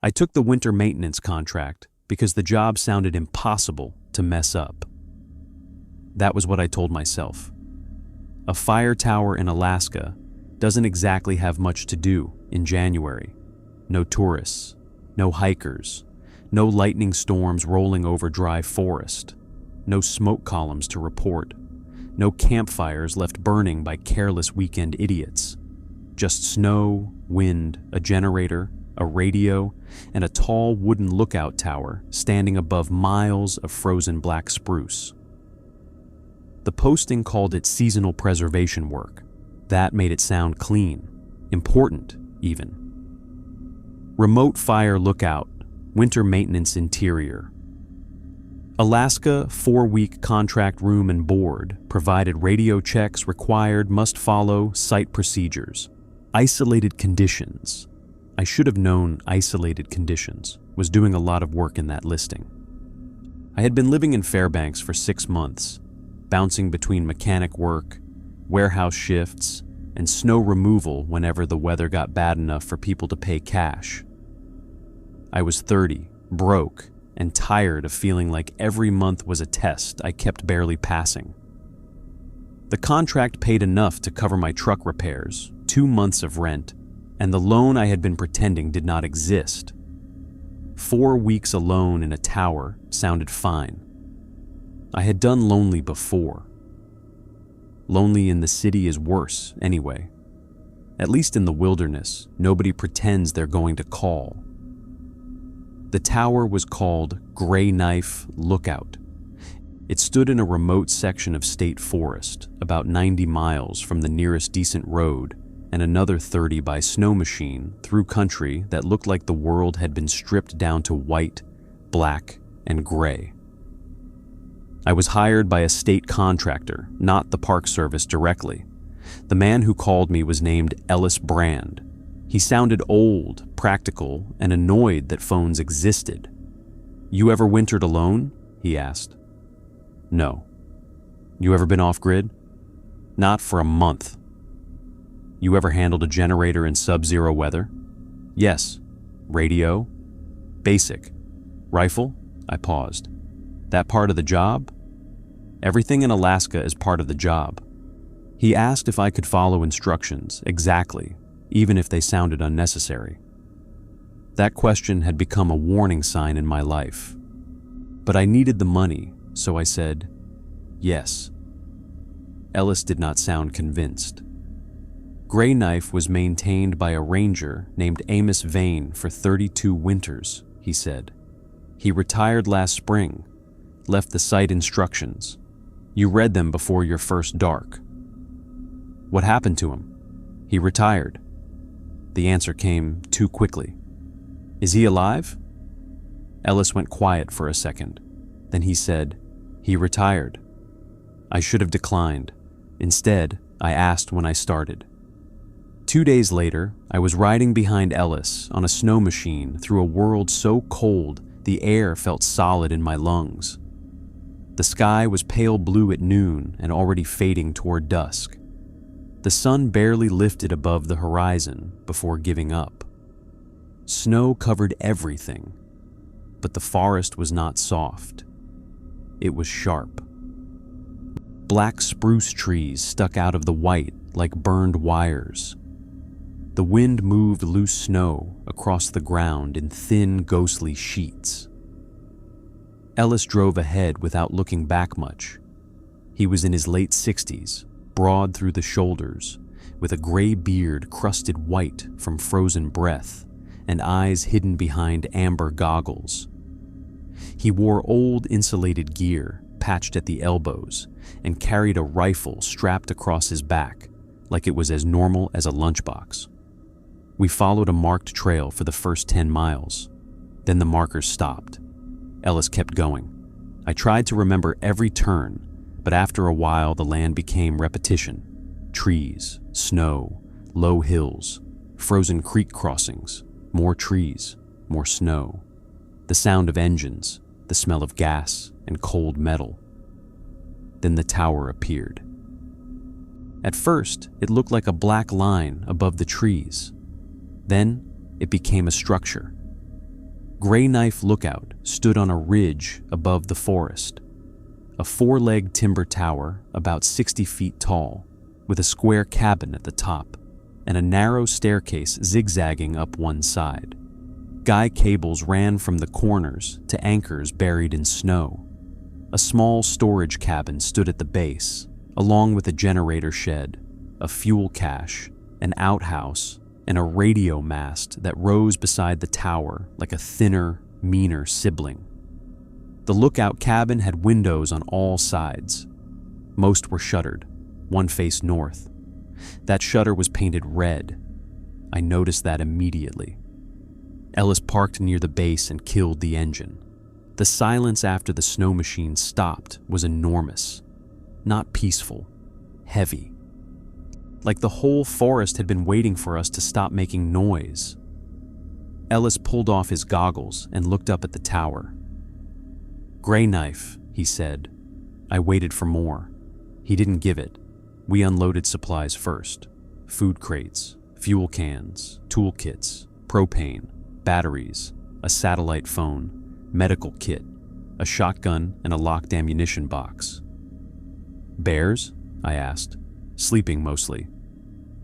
I took the winter maintenance contract because the job sounded impossible to mess up. That was what I told myself. A fire tower in Alaska doesn't exactly have much to do in January. No tourists, no hikers, no lightning storms rolling over dry forest, no smoke columns to report, no campfires left burning by careless weekend idiots. Just snow, wind, a generator, a radio, and a tall wooden lookout tower standing above miles of frozen black spruce. The posting called it seasonal preservation work. That made it sound clean, important even. Remote fire lookout, winter maintenance interior. Alaska 4-week contract room and board, provided radio checks required, must follow site procedures. Isolated conditions. I should have known isolated conditions was doing a lot of work in that listing. I had been living in Fairbanks for 6 months, bouncing between mechanic work, warehouse shifts, and snow removal whenever the weather got bad enough for people to pay cash. I was 30, broke, and tired of feeling like every month was a test I kept barely passing. The contract paid enough to cover my truck repairs, 2 months of rent, and the loan I had been pretending did not exist. 4 weeks alone in a tower sounded fine. I had done lonely before. Lonely in the city is worse, anyway. At least in the wilderness, nobody pretends they're going to call. The tower was called Gray Knife Lookout. It stood in a remote section of state forest, about 90 miles from the nearest decent road, and another 30 by snow machine through country that looked like the world had been stripped down to white, black, and gray. I was hired by a state contractor, not the Park Service directly. The man who called me was named Ellis Brand. He sounded old, practical, and annoyed that phones existed. "You ever wintered alone?" he asked. "No." "You ever been off-grid?" "Not for a month." "You ever handled a generator in sub-zero weather?" "Yes." "Radio?" "Basic." "Rifle?" I paused. "That part of the job?" "Everything in Alaska is part of the job." He asked if I could follow instructions exactly, even if they sounded unnecessary. That question had become a warning sign in my life. But I needed the money, so I said, yes. Ellis did not sound convinced. Gray Knife was maintained by a ranger named Amos Vane for 32 winters, he said. He retired last spring, left the site instructions. You read them before your first dark. What happened to him? He retired. The answer came too quickly. Is he alive? Ellis went quiet for a second. Then he said, he retired. I should have declined. Instead, I asked when I started. 2 days later, I was riding behind Ellis on a snow machine through a world so cold the air felt solid in my lungs. The sky was pale blue at noon and already fading toward dusk. The sun barely lifted above the horizon before giving up. Snow covered everything, but the forest was not soft. It was sharp. Black spruce trees stuck out of the white like burned wires. The wind moved loose snow across the ground in thin, ghostly sheets. Ellis drove ahead without looking back much. He was in his late 60s, broad through the shoulders, with a gray beard crusted white from frozen breath and eyes hidden behind amber goggles. He wore old insulated gear patched at the elbows and carried a rifle strapped across his back like it was as normal as a lunchbox. We followed a marked trail for the first 10 miles. Then the markers stopped. Ellis kept going. I tried to remember every turn, but after a while the land became repetition. Trees, snow, low hills, frozen creek crossings, more trees, more snow, the sound of engines, the smell of gas and cold metal. Then the tower appeared. At first, it looked like a black line above the trees. Then, it became a structure. Gray Knife Lookout stood on a ridge above the forest, a four-legged timber tower about 60 feet tall, with a square cabin at the top and a narrow staircase zigzagging up one side. Guy cables ran from the corners to anchors buried in snow. A small storage cabin stood at the base, along with a generator shed, a fuel cache, an outhouse, and a radio mast that rose beside the tower like a thinner, meaner sibling. The lookout cabin had windows on all sides. Most were shuttered, one faced north. That shutter was painted red. I noticed that immediately. Ellis parked near the base and killed the engine. The silence after the snow machine stopped was enormous, not peaceful, heavy. Like the whole forest had been waiting for us to stop making noise. Ellis pulled off his goggles and looked up at the tower. "Gray Knife," he said. I waited for more. He didn't give it. We unloaded supplies first. Food crates, fuel cans, toolkits, propane, batteries, a satellite phone, medical kit, a shotgun, and a locked ammunition box. "Bears?" I asked. "Sleeping mostly."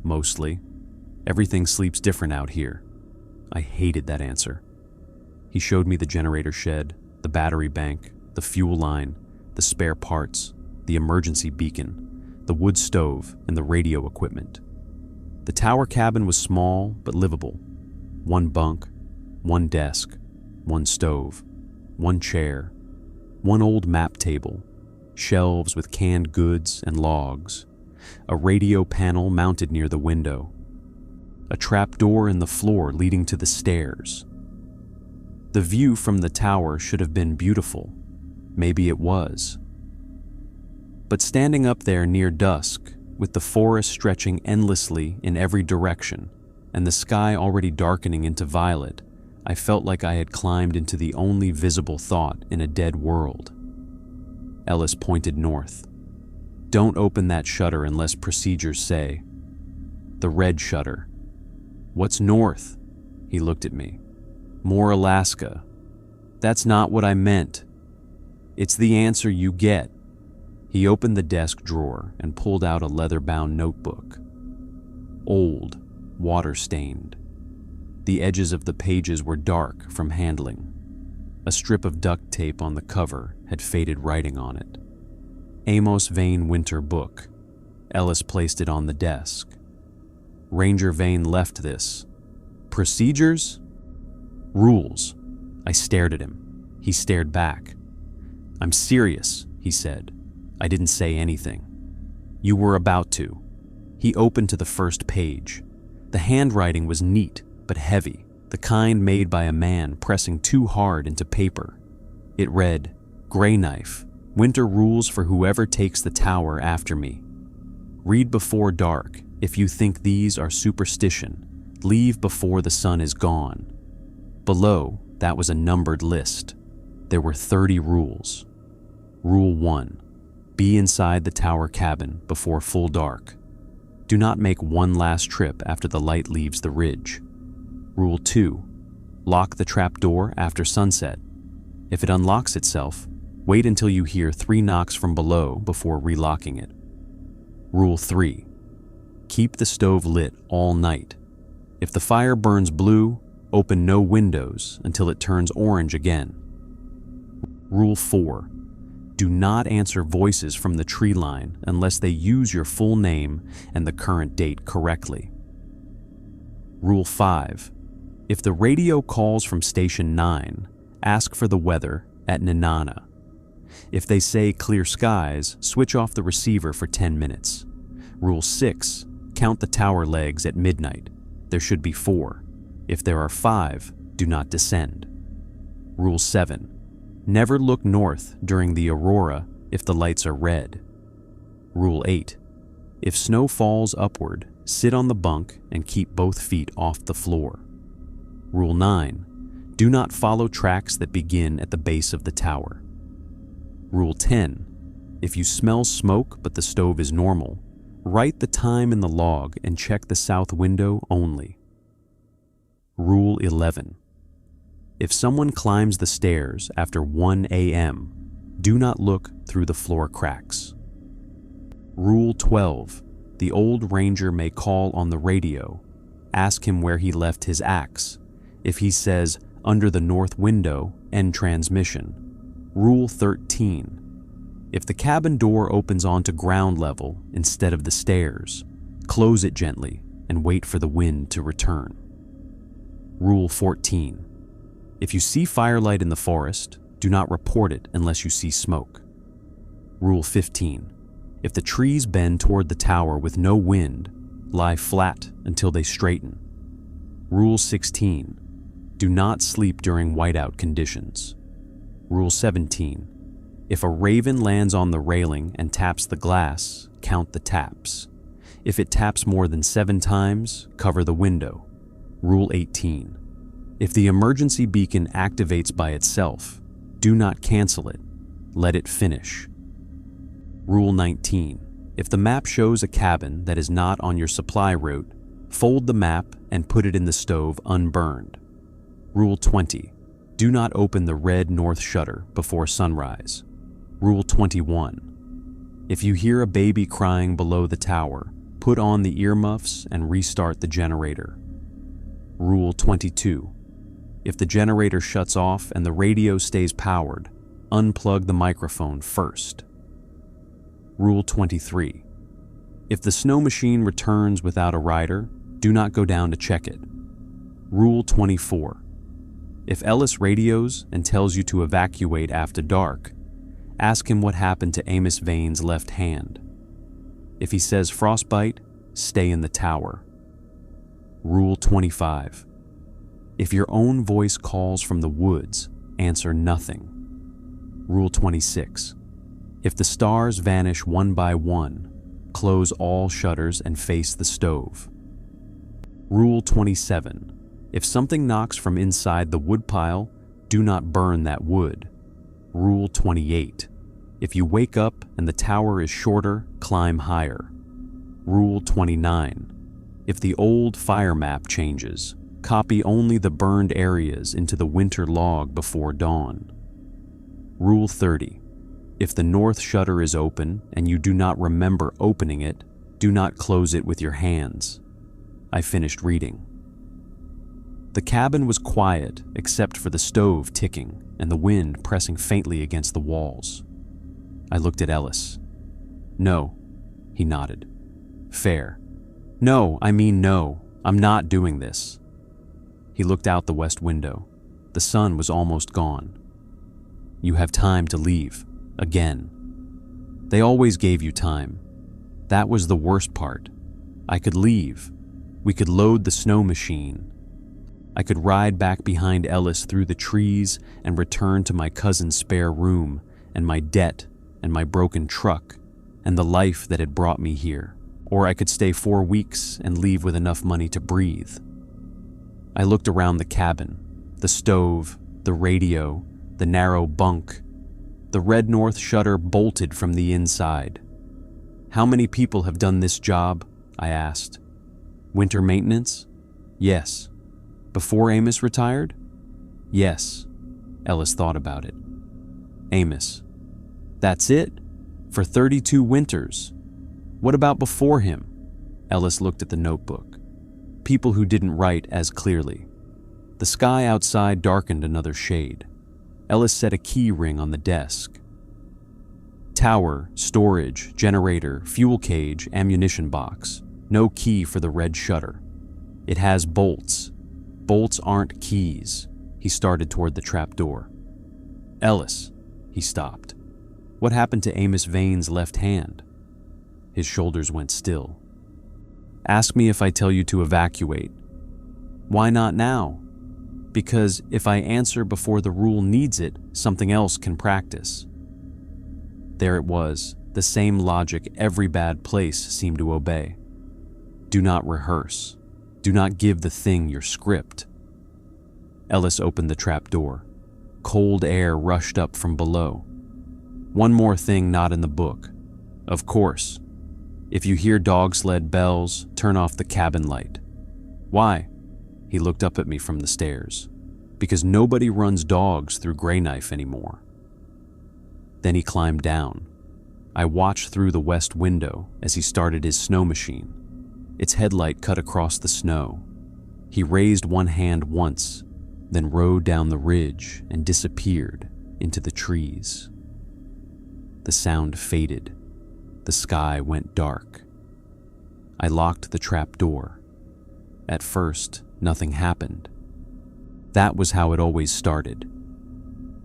"Mostly. Everything sleeps different out here." I hated that answer. He showed me the generator shed, the battery bank, the fuel line, the spare parts, the emergency beacon, the wood stove, and the radio equipment. The tower cabin was small but livable. One bunk, one desk, one stove, one chair, one old map table, shelves with canned goods and logs, a radio panel mounted near the window, a trap door in the floor leading to the stairs. The view from the tower should have been beautiful. Maybe it was. But standing up there near dusk, with the forest stretching endlessly in every direction, and the sky already darkening into violet, I felt like I had climbed into the only visible thought in a dead world. Ellis pointed north. "Don't open that shutter unless procedures say." "The red shutter." "What's north?" He looked at me. "More Alaska." "That's not what I meant." "It's the answer you get." He opened the desk drawer and pulled out a leather-bound notebook. Old, water-stained. The edges of the pages were dark from handling. A strip of duct tape on the cover had faded writing on it. Amos Vane Winter Book. Ellis placed it on the desk. Ranger Vane left this. Procedures? Rules. I stared at him. He stared back. "I'm serious," he said. I didn't say anything. "You were about to." He opened to the first page. The handwriting was neat but heavy, the kind made by a man pressing too hard into paper. It read, "Gray Knife, winter rules for whoever takes the tower after me. Read before dark. If you think these are superstition, leave before the sun is gone." Below, that was a numbered list. There were 30 rules. Rule 1. Be inside the tower cabin before full dark. Do not make one last trip after the light leaves the ridge. Rule 2. Lock the trap door after sunset. If it unlocks itself, wait until you hear 3 knocks from below before relocking it. Rule 3. Keep the stove lit all night. If the fire burns blue, open no windows until it turns orange again. Rule 4. Do not answer voices from the tree line unless they use your full name and the current date correctly. Rule 5. If the radio calls from Station 9, ask for the weather at Nenana. If they say clear skies, switch off the receiver for 10 minutes. Rule 6. Count the tower legs at midnight. There should be 4. If there are 5, do not descend. Rule 7. Never look north during the aurora if the lights are red. Rule 8. If snow falls upward, sit on the bunk and keep both feet off the floor. Rule 9. Do not follow tracks that begin at the base of the tower. Rule 10. If you smell smoke but the stove is normal, write the time in the log and check the south window only. Rule 11. If someone climbs the stairs after 1 a.m., do not look through the floor cracks. Rule 12. The old ranger may call on the radio. Ask him where he left his axe. If he says, under the north window, end transmission. Rule 13. If the cabin door opens onto ground level instead of the stairs, close it gently and wait for the wind to return. Rule 14. If you see firelight in the forest, do not report it unless you see smoke. Rule 15. If the trees bend toward the tower with no wind, lie flat until they straighten. Rule 16. Do not sleep during whiteout conditions. Rule 17. If a raven lands on the railing and taps the glass, count the taps. If it taps more than 7 times, cover the window. Rule 18. If the emergency beacon activates by itself, do not cancel it. Let it finish. Rule 19. If the map shows a cabin that is not on your supply route, fold the map and put it in the stove unburned. Rule 20. Do not open the red north shutter before sunrise. Rule 21. If you hear a baby crying below the tower, put on the earmuffs and restart the generator. Rule 22. If the generator shuts off and the radio stays powered, unplug the microphone first. Rule 23. If the snow machine returns without a rider, do not go down to check it. Rule 24. If Ellis radios and tells you to evacuate after dark, ask him what happened to Amos Vane's left hand. If he says frostbite, stay in the tower. Rule 25. If your own voice calls from the woods, answer nothing. Rule 26. If the stars vanish one by one, close all shutters and face the stove. Rule 27. If something knocks from inside the woodpile, do not burn that wood. Rule 28. If you wake up and the tower is shorter, climb higher. Rule 29. If the old fire map changes, copy only the burned areas into the winter log before dawn. Rule 30. If the north shutter is open and you do not remember opening it, do not close it with your hands. I finished reading. The cabin was quiet except for the stove ticking and the wind pressing faintly against the walls. I looked at Ellis. No, he nodded. Fair. No, I mean no, I'm not doing this. He looked out the west window. The sun was almost gone. You have time to leave. Again. They always gave you time. That was the worst part. I could leave. We could load the snow machine. I could ride back behind Ellis through the trees and return to my cousin's spare room and my debt and my broken truck and the life that had brought me here. Or I could stay 4 weeks and leave with enough money to breathe. I looked around the cabin, the stove, the radio, the narrow bunk. The red north shutter bolted from the inside. How many people have done this job? I asked. Winter maintenance? Yes. Before Amos retired? Yes. Ellis thought about it. Amos. That's it? For 32 winters? What about before him? Ellis looked at the notebook. People who didn't write as clearly. The sky outside darkened another shade. Ellis set a key ring on the desk. Tower, storage, generator, fuel cage, ammunition box. No key for the red shutter. It has bolts. Bolts aren't keys. He started toward the trap door. Ellis, he stopped. What happened to Amos Vane's left hand? His shoulders went still. Ask me if I tell you to evacuate. Why not now? Because if I answer before the rule needs it, something else can practice. There it was, the same logic every bad place seemed to obey. Do not rehearse. Do not give the thing your script. Ellis opened the trap door. Cold air rushed up from below. One more thing not in the book. Of course. If you hear dog sled bells, turn off the cabin light. Why? He looked up at me from the stairs. because nobody runs dogs through Grey Knife anymore. Then he climbed down. I watched through the west window as he started his snow machine. Its headlight cut across the snow. He raised one hand once, then rode down the ridge and disappeared into the trees. The sound faded. The sky went dark. I locked the trap door. At first, nothing happened. That was how it always started.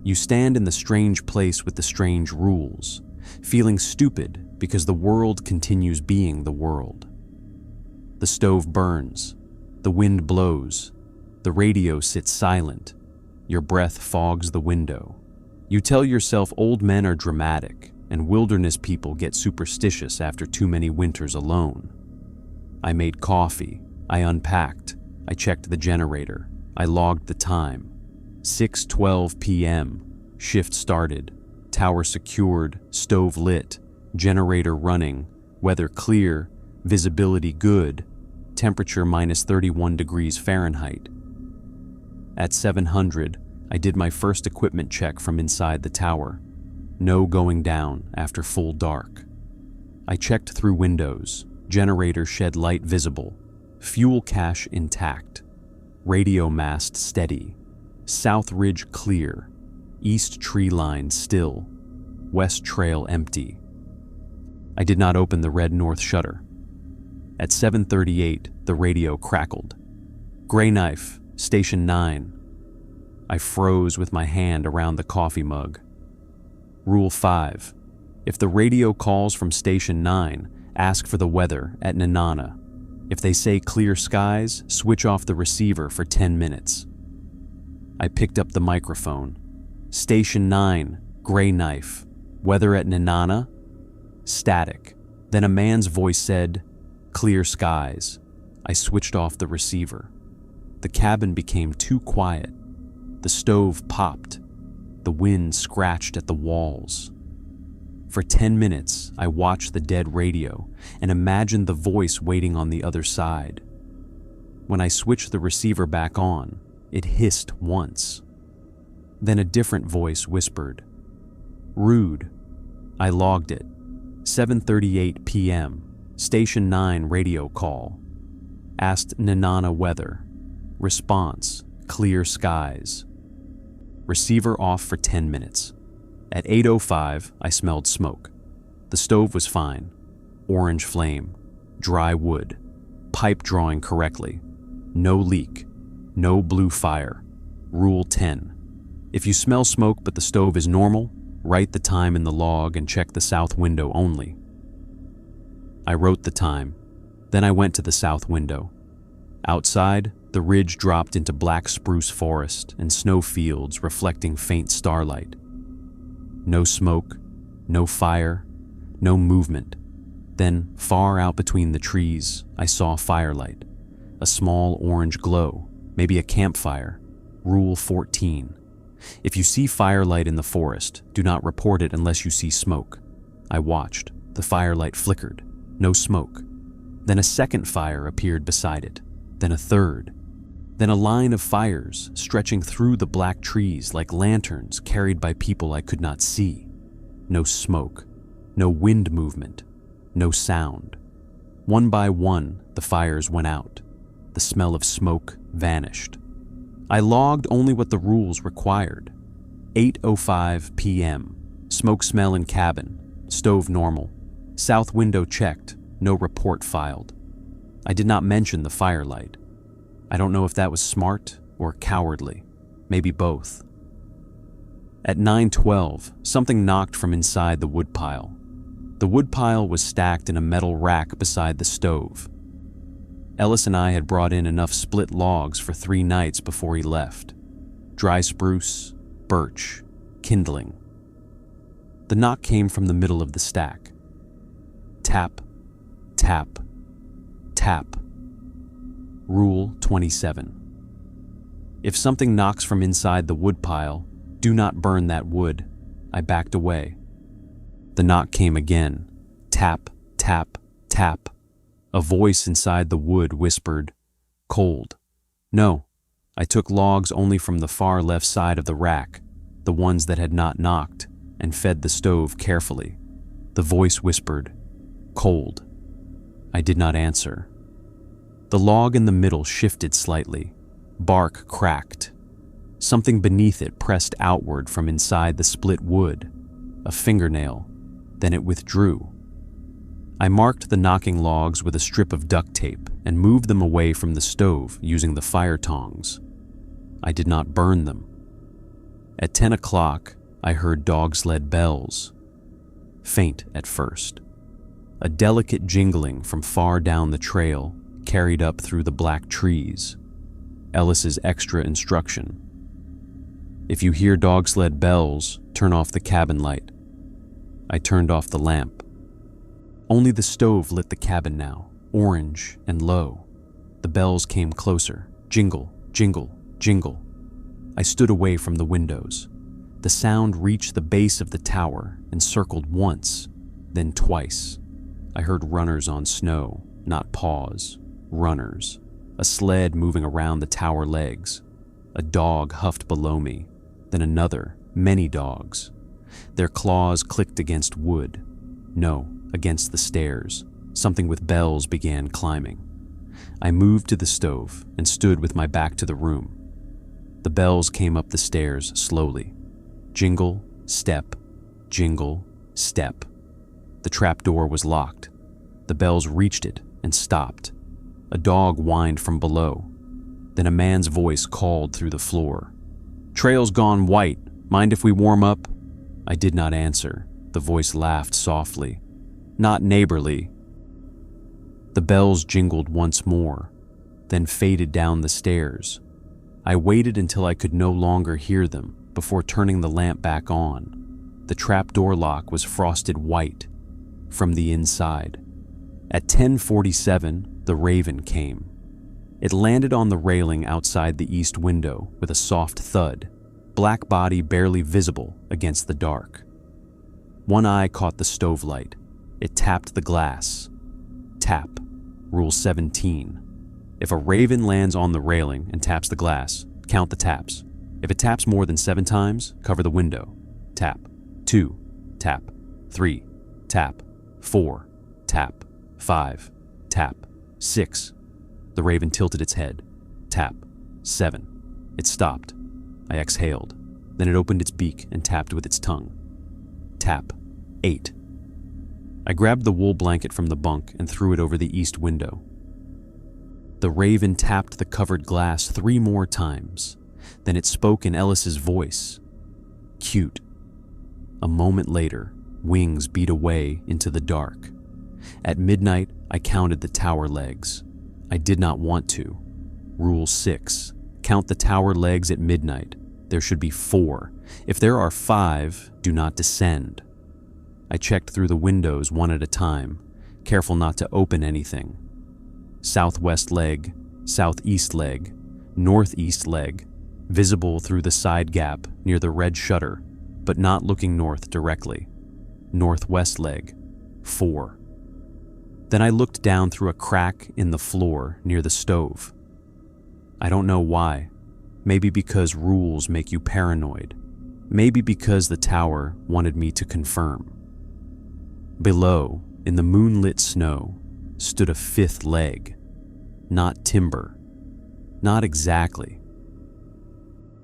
You stand in the strange place with the strange rules, feeling stupid because the world continues being the world. The stove burns, the wind blows, the radio sits silent, your breath fogs the window. You tell yourself old men are dramatic and wilderness people get superstitious after too many winters alone. I made coffee, I unpacked, I checked the generator, I logged the time. 6:12 p.m., shift started, tower secured, stove lit, generator running, weather clear, visibility good, temperature minus 31 degrees Fahrenheit. At 700, I did my first equipment check from inside the tower. No going down after full dark. I checked through windows, generator shed light visible, fuel cache intact, radio mast steady, south ridge clear, east tree line still, west trail empty. I did not open the red north shutter. At 7:38, the radio crackled. Grey Knife, Station 9. I froze with my hand around the coffee mug. Rule 5. If the radio calls from Station 9, ask for the weather at Nenana. If they say clear skies, switch off the receiver for 10 minutes. I picked up the microphone. Station 9, Grey Knife. Weather at Nenana? Static. Then a man's voice said, clear skies. I switched off the receiver. The cabin became too quiet. The stove popped. The wind scratched at the walls. For 10 minutes, I watched the dead radio and imagined the voice waiting on the other side. When I switched the receiver back on, it hissed once. Then a different voice whispered, rude. I logged it. 7:38 p.m. Station 9 radio call. Asked Nenana weather. Response, clear skies. Receiver off for 10 minutes. At 8:05, I smelled smoke. The stove was fine. Orange flame, dry wood, pipe drawing correctly. No leak, no blue fire. Rule 10. If you smell smoke but the stove is normal, write the time in the log and check the south window only. I wrote the time. Then I went to the south window. Outside, the ridge dropped into black spruce forest and snow fields reflecting faint starlight. No smoke, no fire, no movement. Then, far out between the trees, I saw firelight. A small orange glow, maybe a campfire. Rule 14. If you see firelight in the forest, do not report it unless you see smoke. I watched. The firelight flickered. No smoke. Then a second fire appeared beside it. Then a third. Then a line of fires stretching through the black trees like lanterns carried by people I could not see. No smoke. No wind movement. No sound. One by one, the fires went out. The smell of smoke vanished. I logged only what the rules required. 8:05 p.m. Smoke smell in cabin. Stove normal. South window checked. No report filed. I did not mention the firelight. I don't know if that was smart or cowardly. Maybe both. At 9:12, something knocked from inside the woodpile. The woodpile was stacked in a metal rack beside the stove. Ellis and I had brought in enough split logs for 3 nights before he left. Dry spruce, birch, kindling. The knock came from the middle of the stack. Tap, tap, tap. Rule 27. If something knocks from inside the woodpile, do not burn that wood. I backed away. The knock came again. Tap, tap, tap. A voice inside the wood whispered, cold. No, I took logs only from the far left side of the rack, the ones that had not knocked, and fed the stove carefully. The voice whispered, "Cold." I did not answer. The log in the middle shifted slightly. Bark cracked. Something beneath it pressed outward from inside the split wood. A fingernail. Then it withdrew. I marked the knocking logs with a strip of duct tape and moved them away from the stove using the fire tongs. I did not burn them. At 10 o'clock, I heard dog sled bells. Faint at first. A delicate jingling from far down the trail carried up through the black trees. Ellis's extra instruction. If you hear dog sled bells, turn off the cabin light. I turned off the lamp. Only the stove lit the cabin now, orange and low. The bells came closer. Jingle, jingle, jingle. I stood away from the windows. The sound reached the base of the tower and circled once, then twice. I heard runners on snow, not paws. Runners. A sled moving around the tower legs. A dog huffed below me, then another, many dogs. Their claws clicked against wood. No, against the stairs. Something with bells began climbing. I moved to the stove and stood with my back to the room. The bells came up the stairs slowly. Jingle, step, jingle, step. The trap door was locked. The bells reached it and stopped. A dog whined from below. Then a man's voice called through the floor. "Trail's gone white. Mind if we warm up?" I did not answer. The voice laughed softly. "Not neighborly." The bells jingled once more, then faded down the stairs. I waited until I could no longer hear them before turning the lamp back on. The trap door lock was frosted white from the inside. At 10:47, the Raven came. It landed on the railing outside the east window with a soft thud, black body barely visible against the dark. One eye caught the stove light. It tapped the glass. Tap. Rule 17. If a raven lands on the railing and taps the glass, count the taps. If it taps more than 7 times, cover the window. Tap. 2. Tap. 3. Tap. 4. Tap. 5. Tap. 6. The raven tilted its head. Tap. 7. It stopped. I exhaled. Then it opened its beak and tapped with its tongue. Tap. 8. I grabbed the wool blanket from the bunk and threw it over the east window. The raven tapped the covered glass 3 more times. Then it spoke in Ellis's voice. Cute. A moment later, wings beat away into the dark. At midnight, I counted the tower legs. I did not want to. Rule 6. Count the tower legs at midnight. There should be 4. If there are 5, do not descend. I checked through the windows one at a time, careful not to open anything. Southwest leg, southeast leg, northeast leg, visible through the side gap near the red shutter, but not looking north directly. Northwest leg, 4. Then I looked down through a crack in the floor near the stove. I don't know why. Maybe because rules make you paranoid. Maybe because the tower wanted me to confirm. Below, in the moonlit snow, stood a 5th leg. Not timber. Not exactly.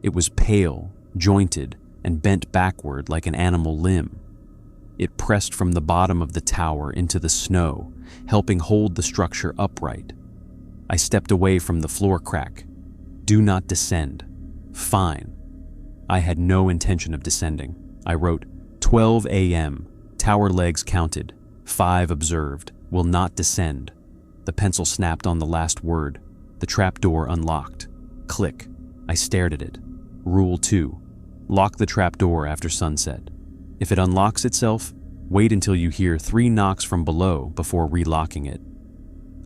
It was pale, jointed, and bent backward like an animal limb. It pressed from the bottom of the tower into the snow, helping hold the structure upright. I stepped away from the floor crack. Do not descend. Fine. I had no intention of descending. I wrote, 12 a.m., tower legs counted, 5 observed, will not descend. The pencil snapped on the last word. The trap door unlocked. Click. I stared at it. Rule 2. Lock the trap door after sunset. If it unlocks itself, wait until you hear 3 knocks from below before relocking it.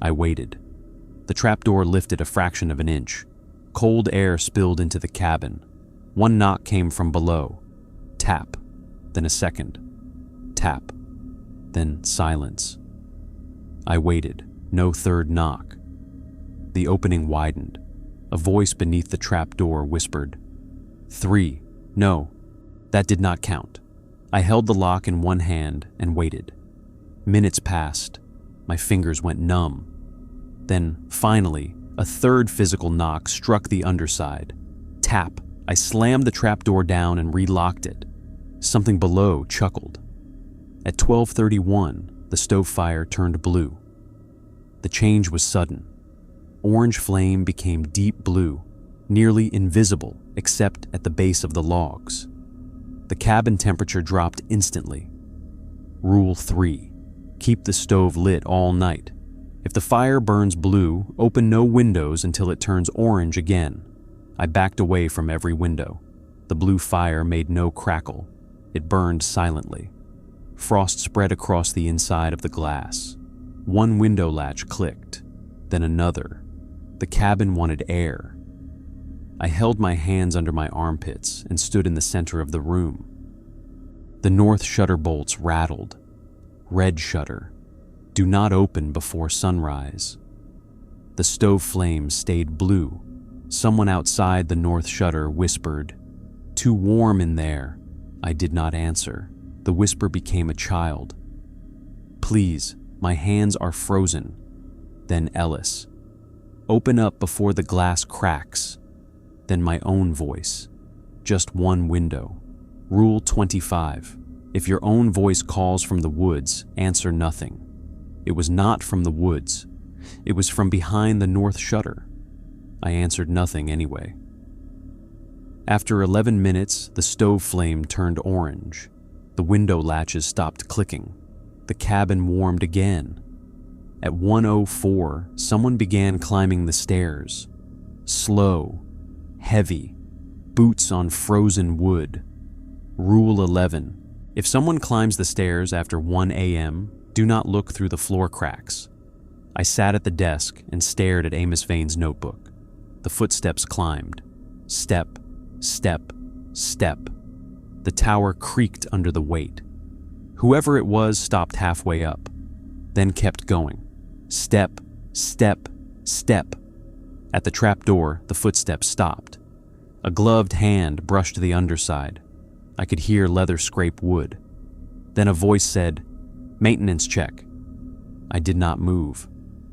I waited. The trapdoor lifted a fraction of an inch. Cold air spilled into the cabin. 1 knock came from below. Tap. Then a second. Tap. Then silence. I waited. No 3rd knock. The opening widened. A voice beneath the trapdoor whispered, 3. No, that did not count. I held the lock in one hand and waited. Minutes passed. My fingers went numb. Then, finally, a third physical knock struck the underside. Tap. I slammed the trapdoor down and relocked it. Something below chuckled. At 12:31, the stove fire turned blue. The change was sudden. Orange flame became deep blue, nearly invisible except at the base of the logs. The cabin temperature dropped instantly. Rule 3. Keep the stove lit all night. If the fire burns blue, open no windows until it turns orange again. I backed away from every window. The blue fire made no crackle. It burned silently. Frost spread across the inside of the glass. One window latch clicked, then another. The cabin wanted air. I held my hands under my armpits and stood in the center of the room. The north shutter bolts rattled. Red shutter. Do not open before sunrise. The stove flame stayed blue. Someone outside the north shutter whispered, "Too warm in there." I did not answer. The whisper became a child. "Please, my hands are frozen." Then Ellis, "Open up before the glass cracks." Then my own voice, "Just one window." Rule 25. If your own voice calls from the woods, answer nothing. It was not from the woods. It was from behind the north shutter. I answered nothing anyway. After 11 minutes, the stove flame turned orange. The window latches stopped clicking. The cabin warmed again. At 1:04, someone began climbing the stairs. Slow, heavy, boots on frozen wood. Rule 11. If someone climbs the stairs after 1 a.m., do not look through the floor cracks. I sat at the desk and stared at Amos Vane's notebook. The footsteps climbed. Step, step, step. The tower creaked under the weight. Whoever it was stopped halfway up, then kept going. Step, step, step. At the trapdoor, the footsteps stopped. A gloved hand brushed the underside. I could hear leather scrape wood. Then a voice said, "Maintenance check." I did not move.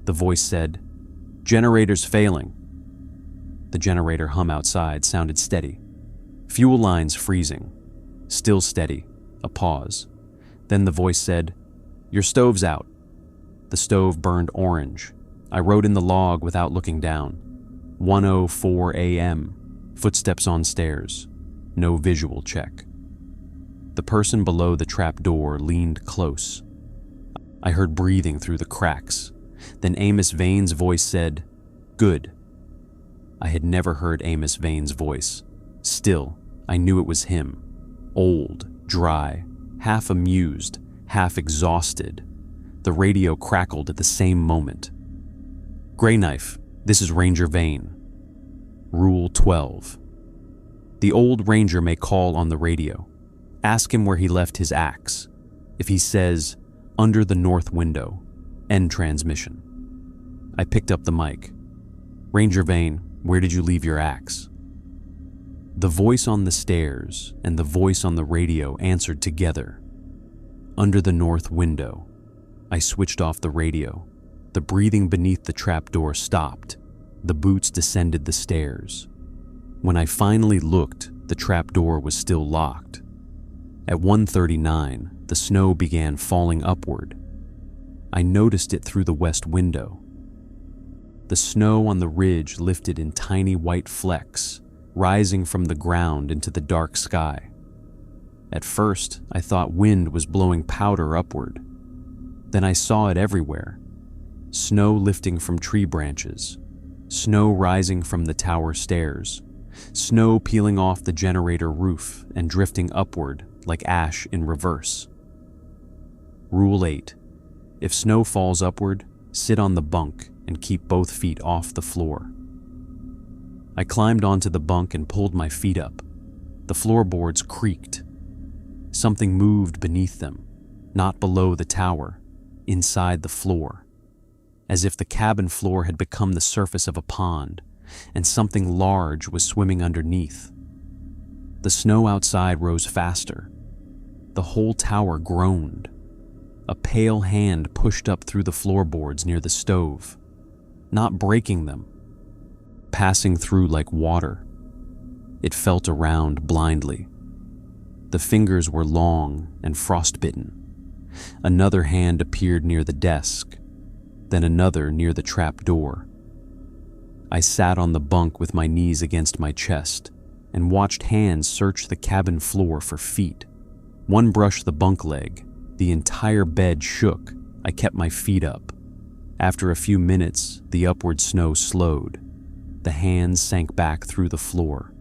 The voice said, "Generator's failing." The generator hum outside sounded steady. Fuel lines freezing. Still steady. A pause. Then the voice said, "Your stove's out." The stove burned orange. I wrote in the log without looking down. 1:04 a.m. Footsteps on stairs. No visual check. The person below the trapdoor leaned close. I heard breathing through the cracks. Then Amos Vane's voice said, "Good." I had never heard Amos Vane's voice. Still, I knew it was him. Old, dry, half amused, half exhausted. The radio crackled at the same moment. "Gray Knife, this is Ranger Vane." Rule 12. The old ranger may call on the radio. Ask him where he left his axe. If he says, "Under the north window," end transmission. I picked up the mic. "Ranger Vane, where did you leave your axe?" The voice on the stairs and the voice on the radio answered together. "Under the north window." I switched off the radio. The breathing beneath the trapdoor stopped. The boots descended the stairs. When I finally looked, the trapdoor was still locked. At 1:39, the snow began falling upward. I noticed it through the west window. The snow on the ridge lifted in tiny white flecks, rising from the ground into the dark sky. At first, I thought wind was blowing powder upward. Then I saw it everywhere. Snow lifting from tree branches, snow rising from the tower stairs, snow peeling off the generator roof and drifting upward like ash in reverse. Rule 8. If snow falls upward, sit on the bunk and keep both feet off the floor. I climbed onto the bunk and pulled my feet up. The floorboards creaked. Something moved beneath them, not below the tower, inside the floor. As if the cabin floor had become the surface of a pond, and something large was swimming underneath. The snow outside rose faster. The whole tower groaned. A pale hand pushed up through the floorboards near the stove, not breaking them, passing through like water. It felt around blindly. The fingers were long and frostbitten. Another hand appeared near the desk, then another near the trap door. I sat on the bunk with my knees against my chest and watched hands search the cabin floor for feet. One brushed the bunk leg. The entire bed shook. I kept my feet up. After a few minutes, the upward snow slowed. The hands sank back through the floor.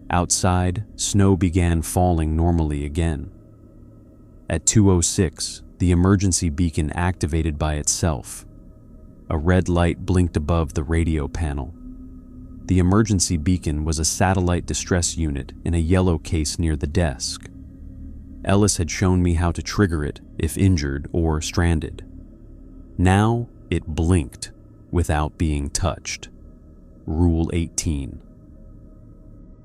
Outside, snow began falling normally again. At 2:06, the emergency beacon activated by itself. A red light blinked above the radio panel. The emergency beacon was a satellite distress unit in a yellow case near the desk. Ellis had shown me how to trigger it if injured or stranded. Now it blinked without being touched. Rule 18.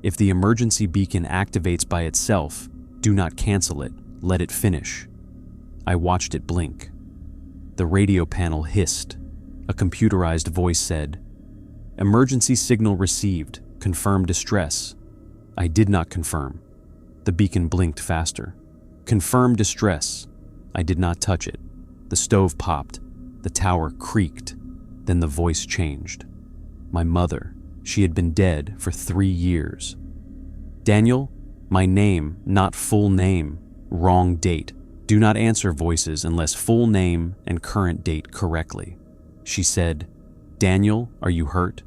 If the emergency beacon activates by itself, do not cancel it, let it finish. I watched it blink. The radio panel hissed. A computerized voice said, "Emergency signal received. Confirm distress." I did not confirm. The beacon blinked faster. "Confirm distress." I did not touch it. The stove popped. The tower creaked. Then the voice changed. My mother. She had been dead for 3 years. "Daniel, my name, not full name. Wrong date. Do not answer voices unless full name and current date correctly." She said, "Daniel, are you hurt?"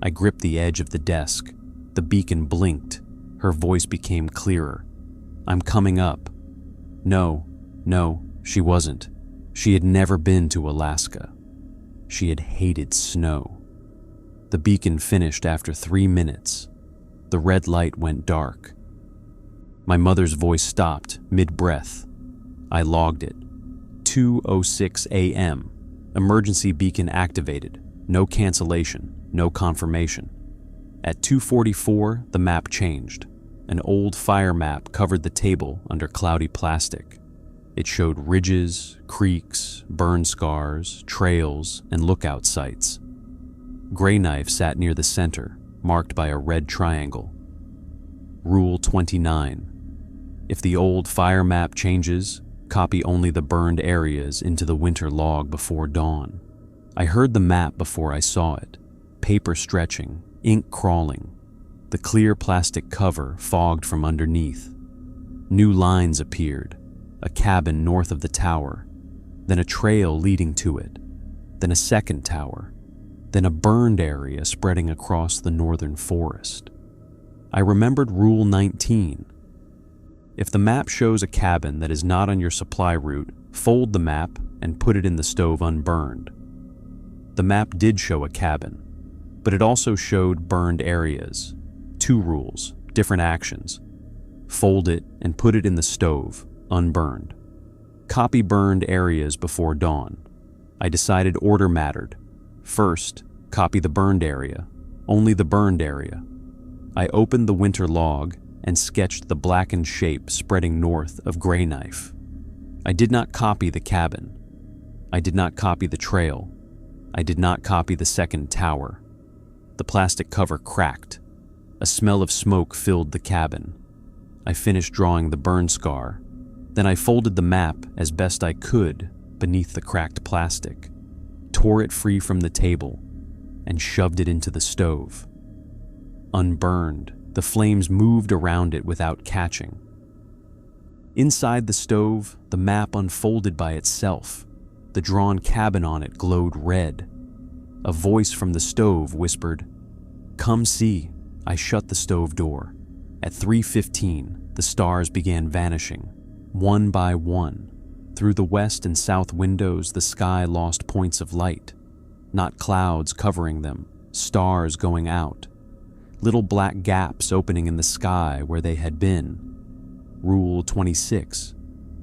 I gripped the edge of the desk. The beacon blinked. Her voice became clearer. "I'm coming up." No, she wasn't. She had never been to Alaska. She had hated snow. The beacon finished after 3 minutes. The red light went dark. My mother's voice stopped mid-breath. I logged it. 2:06 a.m. Emergency beacon activated. No cancellation, no confirmation. At 2:44, the map changed. An old fire map covered the table under cloudy plastic. It showed ridges, creeks, burn scars, trails, and lookout sites. Gray Knife sat near the center, marked by a red triangle. Rule 29. If the old fire map changes, copy only the burned areas into the winter log before dawn. I heard the map before I saw it. Paper stretching, ink crawling. The clear plastic cover fogged from underneath. New lines appeared. A cabin north of the tower, then a trail leading to it, then a second tower, then a burned area spreading across the northern forest. I remembered Rule 19. If the map shows a cabin that is not on your supply route, fold the map and put it in the stove unburned. The map did show a cabin, but it also showed burned areas. 2 rules, different actions. Fold it and put it in the stove, unburned. Copy burned areas before dawn. I decided order mattered. First, copy the burned area, only the burned area. I opened the winter log and sketched the blackened shape spreading north of Gray Knife. I did not copy the cabin. I did not copy the trail. I did not copy the second tower. The plastic cover cracked. A smell of smoke filled the cabin. I finished drawing the burn scar. Then I folded the map as best I could beneath the cracked plastic, tore it free from the table, and shoved it into the stove. Unburned, the flames moved around it without catching. Inside the stove, the map unfolded by itself. The drawn cabin on it glowed red. A voice from the stove whispered, "Come see." I shut the stove door. At 3:15, the stars began vanishing, one by one. Through the west and south windows, the sky lost points of light. Not clouds covering them, stars going out. Little black gaps opening in the sky where they had been. Rule 26.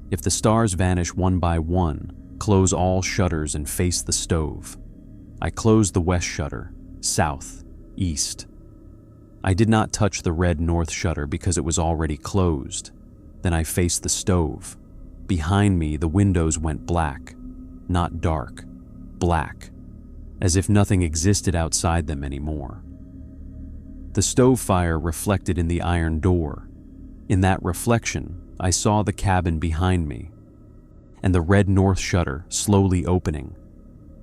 If the stars vanish one by one, close all shutters and face the stove. I closed the west shutter, south, east. I did not touch the red north shutter because it was already closed. Then I faced the stove. Behind me, the windows went black. Not dark, black, as if nothing existed outside them anymore. The stove fire reflected in the iron door. In that reflection, I saw the cabin behind me, and the red north shutter slowly opening.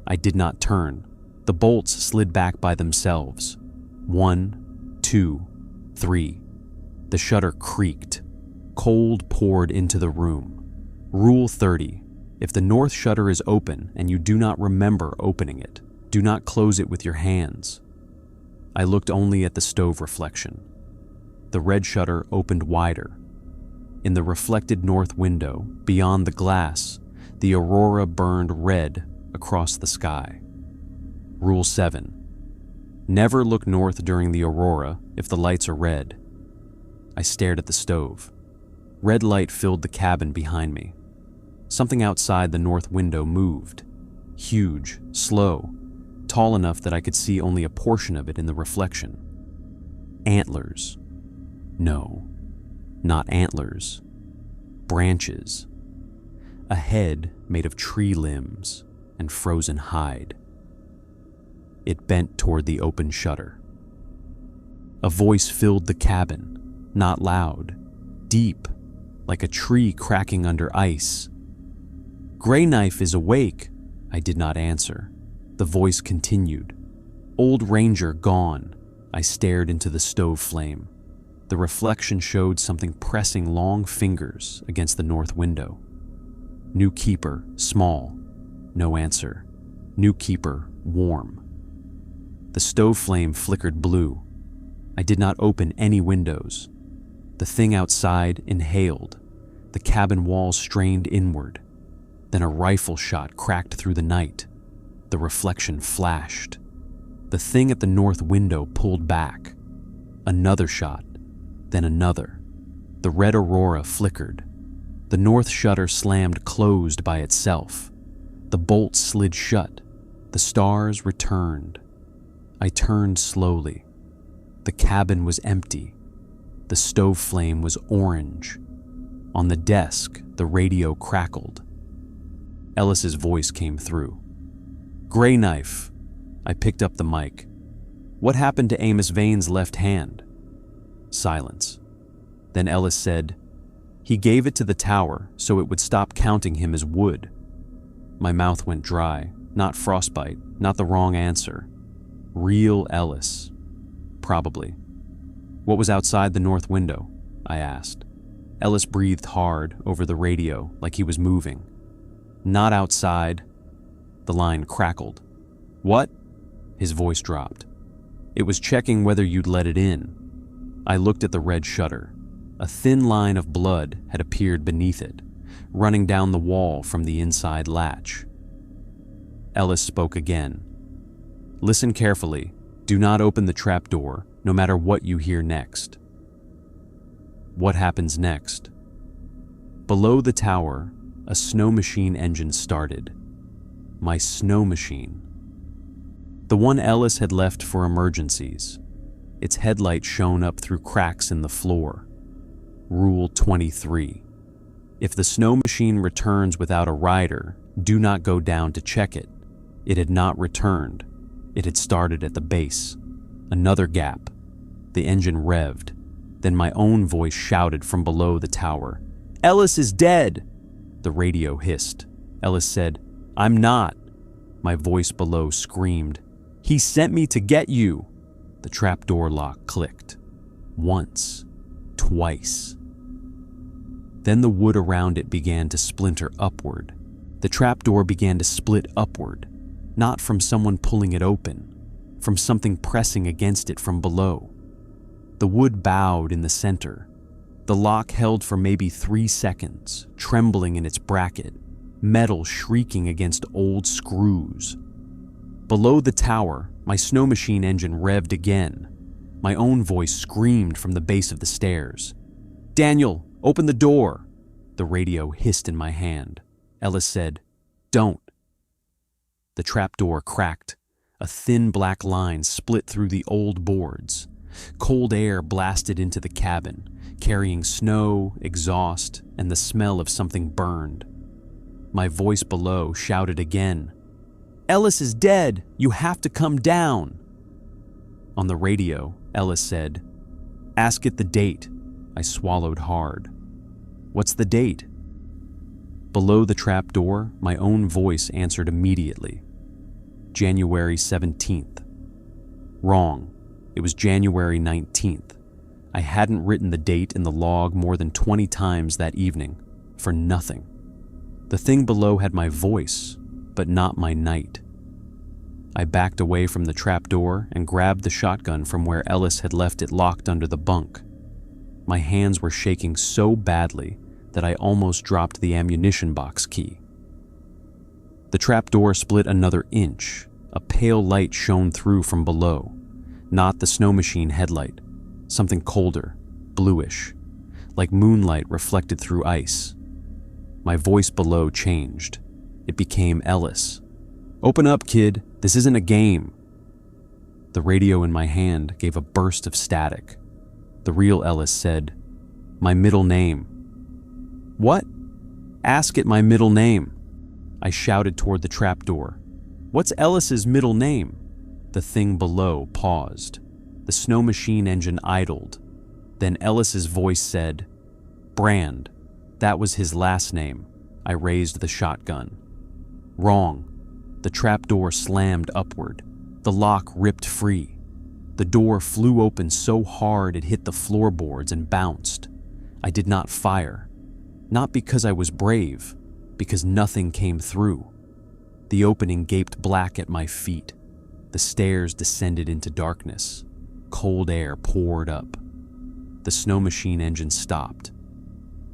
I did not turn. The bolts slid back by themselves. 1, 2, 3. The shutter creaked. Cold poured into the room. Rule 30. If the north shutter is open and you do not remember opening it, do not close it with your hands. I looked only at the stove reflection. The red shutter opened wider. In the reflected north window, beyond the glass, the aurora burned red across the sky. Rule 7. Never look north during the aurora if the lights are red. I stared at the stove. Red light filled the cabin behind me. Something outside the north window moved. Huge, slow, tall enough that I could see only a portion of it in the reflection. Antlers. No, not antlers. Branches. A head made of tree limbs and frozen hide. It bent toward the open shutter. A voice filled the cabin, not loud, deep, like a tree cracking under ice. "Gray Knife is awake," I did not answer. The voice continued. "Old Ranger gone." I stared into the stove flame. The reflection showed something pressing long fingers against the north window. "New keeper, small." No answer. "New keeper, warm." The stove flame flickered blue. I did not open any windows. The thing outside inhaled. The cabin walls strained inward. Then a rifle shot cracked through the night. The reflection flashed. The thing at the north window pulled back. Another shot, then another. The red aurora flickered. The north shutter slammed closed by itself. The bolts slid shut. The stars returned. I turned slowly. The cabin was empty. The stove flame was orange. On the desk, the radio crackled. Ellis's voice came through. "Gray Knife." I picked up the mic. "What happened to Amos Vane's left hand?" Silence. Then Ellis said, "He gave it to the tower so it would stop counting him as wood." My mouth went dry. Not frostbite, not the wrong answer. Real Ellis. Probably. "What was outside the north window?" I asked. Ellis breathed hard over the radio like he was moving. "Not outside." The line crackled. "What?" His voice dropped. "It was checking whether you'd let it in." I looked at the red shutter. A thin line of blood had appeared beneath it, running down the wall from the inside latch. Ellis spoke again. "Listen carefully. Do not open the trapdoor, no matter what you hear next." What happens next? Below the tower, a snow machine engine started. My snow machine. The one Ellis had left for emergencies. Its headlight shone up through cracks in the floor. Rule 23. If the snow machine returns without a rider, do not go down to check it. It had not returned. It had started at the base. Another gap. The engine revved. Then my own voice shouted from below the tower. "Ellis is dead!" The radio hissed. Ellis said, "I'm not." My voice below screamed, "He sent me to get you!" The trapdoor lock clicked. Once. Twice. Then the wood around it began to splinter upward. The trapdoor began to split upward, not from someone pulling it open, from something pressing against it from below. The wood bowed in the center. The lock held for maybe 3 seconds, trembling in its bracket, metal shrieking against old screws. Below the tower, my snow machine engine revved again. My own voice screamed from the base of the stairs. "Daniel, open the door!" The radio hissed in my hand. Ellis said, "Don't." The trapdoor cracked. A thin black line split through the old boards. Cold air blasted into the cabin, carrying snow, exhaust, and the smell of something burned. My voice below shouted again, "Ellis is dead! You have to come down!" On the radio, Ellis said, "Ask it the date." I swallowed hard. "What's the date?" Below the trap door, my own voice answered immediately. January 17th. Wrong. It was January 19th. I hadn't written the date in the log more than 20 times that evening, for nothing. The thing below had my voice, but not my night. I backed away from the trap door and grabbed the shotgun from where Ellis had left it locked under the bunk. My hands were shaking so badly that I almost dropped the ammunition box key. The trap door split another inch. A pale light shone through from below. Not the snow machine headlight. Something colder, bluish, like moonlight reflected through ice. My voice below changed. It became Ellis. "Open up, kid. This isn't a game." The radio in my hand gave a burst of static. The real Ellis said, "My middle name." "What?" "Ask it my middle name." I shouted toward the trapdoor. "What's Ellis's middle name?" The thing below paused. The snow machine engine idled. Then Ellis's voice said, "Brand. That was his last name." I raised the shotgun. Wrong. The trapdoor slammed upward. The lock ripped free. The door flew open so hard it hit the floorboards and bounced. I did not fire. Not because I was brave, because nothing came through. The opening gaped black at my feet. The stairs descended into darkness. Cold air poured up. The snow machine engine stopped.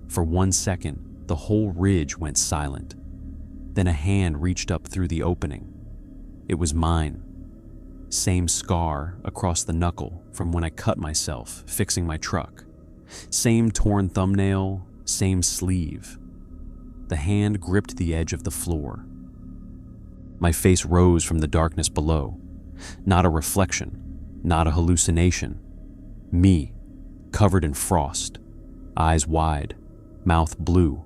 For 1 second, the whole ridge went silent. Then a hand reached up through the opening. It was mine. Same scar across the knuckle from when I cut myself fixing my truck. Same torn thumbnail, same sleeve. The hand gripped the edge of the floor. My face rose from the darkness below. Not a reflection, not a hallucination. Me, covered in frost, eyes wide, mouth blue.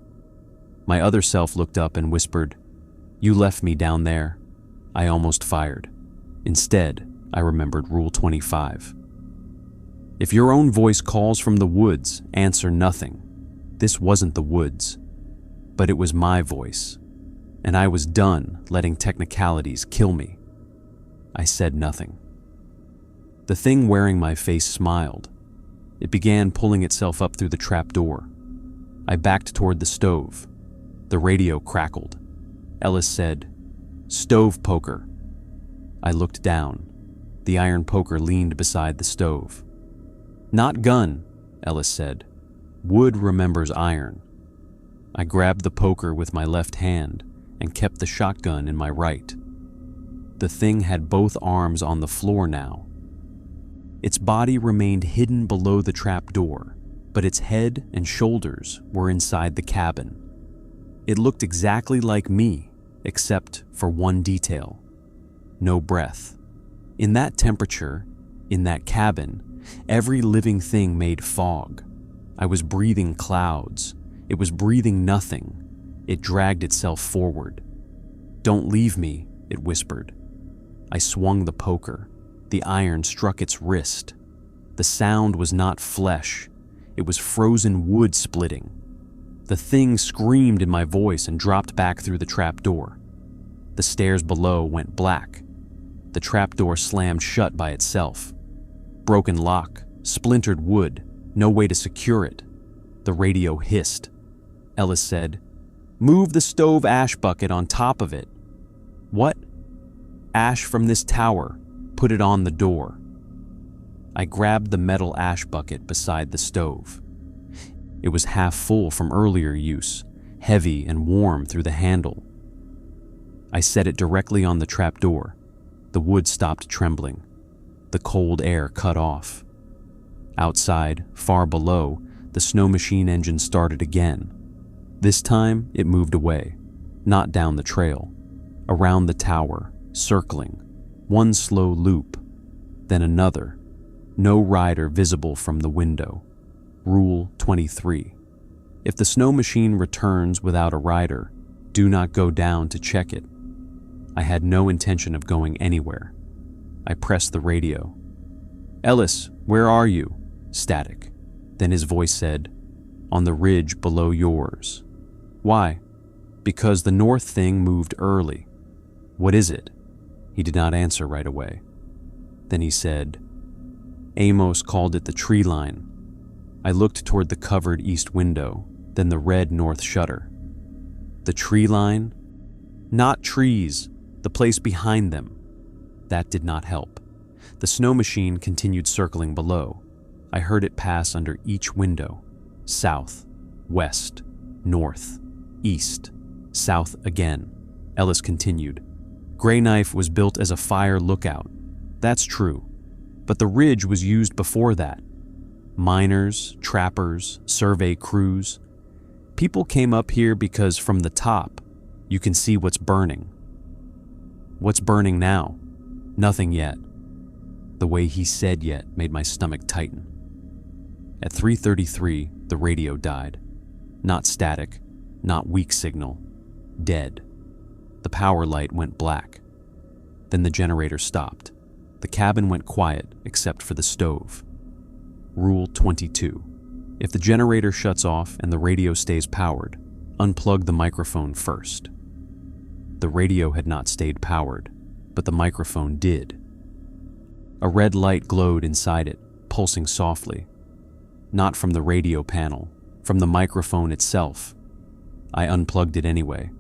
My other self looked up and whispered, "You left me down there." I almost fired. Instead, I remembered Rule 25. If your own voice calls from the woods, answer nothing. This wasn't the woods, but it was my voice, and I was done letting technicalities kill me. I said nothing. The thing wearing my face smiled. It began pulling itself up through the trap door. I backed toward the stove. The radio crackled. Ellis said, "Stove poker." I looked down. The iron poker leaned beside the stove. "Not gun," Ellis said. "Wood remembers iron." I grabbed the poker with my left hand and kept the shotgun in my right. The thing had both arms on the floor now. Its body remained hidden below the trap door, but its head and shoulders were inside the cabin. It looked exactly like me, except for one detail. No breath. In that temperature, in that cabin, every living thing made fog. I was breathing clouds. It was breathing nothing. It dragged itself forward. "Don't leave me," it whispered. I swung the poker. The iron struck its wrist. The sound was not flesh. It was frozen wood splitting. The thing screamed in my voice and dropped back through the trap door. The stairs below went black. The trap door slammed shut by itself. Broken lock, splintered wood, no way to secure it. The radio hissed. Ellis said, "Move the stove ash bucket on top of it." "What?" "Ash from this tower. Put it on the door." I grabbed the metal ash bucket beside the stove. It was half full from earlier use, heavy and warm through the handle. I set it directly on the trap door. The wood stopped trembling. The cold air cut off. Outside, far below, the snow machine engine started again. This time, it moved away, not down the trail, around the tower, circling. One slow loop, then another. No rider visible from the window. Rule 23. If the snow machine returns without a rider, do not go down to check it. I had no intention of going anywhere. I pressed the radio. "Ellis, where are you?" Static. Then his voice said, "On the ridge below yours." "Why?" "Because the north thing moved early." "What is it?" He did not answer right away. Then he said, "Amos called it the tree line." I looked toward the covered east window, then the red north shutter. The tree line? Not trees, the place behind them. That did not help. The snow machine continued circling below. I heard it pass under each window. South, west, north, east, south again. Ellis continued. Gray Knife was built as a fire lookout. That's true. But the ridge was used before that. Miners, trappers, survey crews. People came up here because from the top, you can see what's burning. What's burning now? Nothing yet. The way he said yet made my stomach tighten. At 3:33, the radio died. Not static, not weak signal. Dead. The power light went black. Then the generator stopped. The cabin went quiet except for the stove. Rule 22. If the generator shuts off and the radio stays powered, unplug the microphone first. The radio had not stayed powered, but the microphone did. A red light glowed inside it, pulsing softly. Not from the radio panel, from the microphone itself. I unplugged it anyway.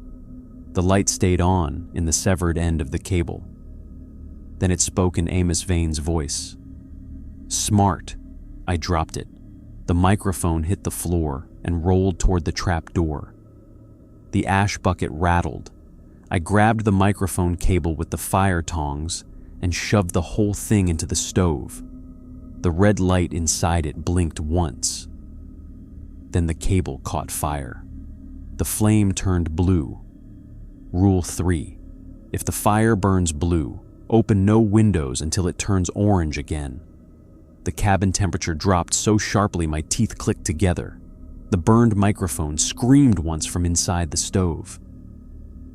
The light stayed on in the severed end of the cable. Then it spoke in Amos Vane's voice. Smart. I dropped it. The microphone hit the floor and rolled toward the trap door. The ash bucket rattled. I grabbed the microphone cable with the fire tongs and shoved the whole thing into the stove. The red light inside it blinked once. Then the cable caught fire. The flame turned blue. Rule 3. If the fire burns blue, open no windows until it turns orange again. The cabin temperature dropped so sharply my teeth clicked together. The burned microphone screamed once from inside the stove.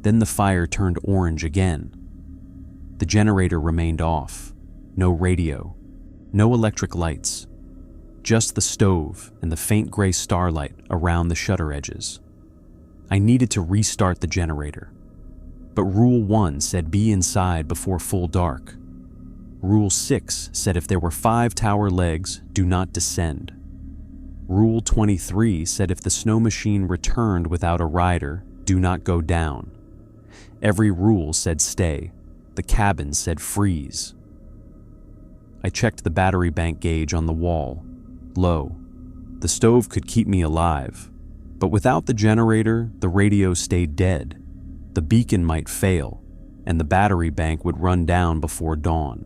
Then the fire turned orange again. The generator remained off. No radio. No electric lights. Just the stove and the faint gray starlight around the shutter edges. I needed to restart the generator. But Rule 1 said be inside before full dark. Rule 6 said if there were 5 tower legs, do not descend. Rule 23 said if the snow machine returned without a rider, do not go down. Every rule said stay. The cabin said freeze. I checked the battery bank gauge on the wall. Low. The stove could keep me alive. But without the generator, the radio stayed dead. The beacon might fail, and the battery bank would run down before dawn.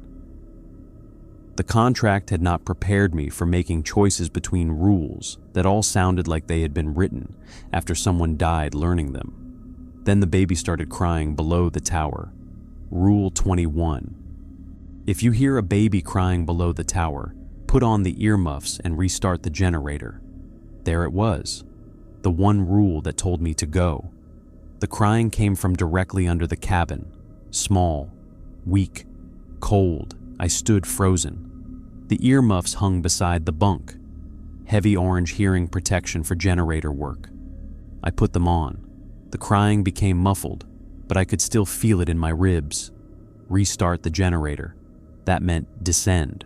The contract had not prepared me for making choices between rules that all sounded like they had been written after someone died learning them. Then the baby started crying below the tower. Rule 21. If you hear a baby crying below the tower, put on the earmuffs and restart the generator. There it was, the one rule that told me to go. The crying came from directly under the cabin. Small, weak, cold. I stood frozen. The earmuffs hung beside the bunk. Heavy orange hearing protection for generator work. I put them on. The crying became muffled, but I could still feel it in my ribs. Restart the generator. That meant descend.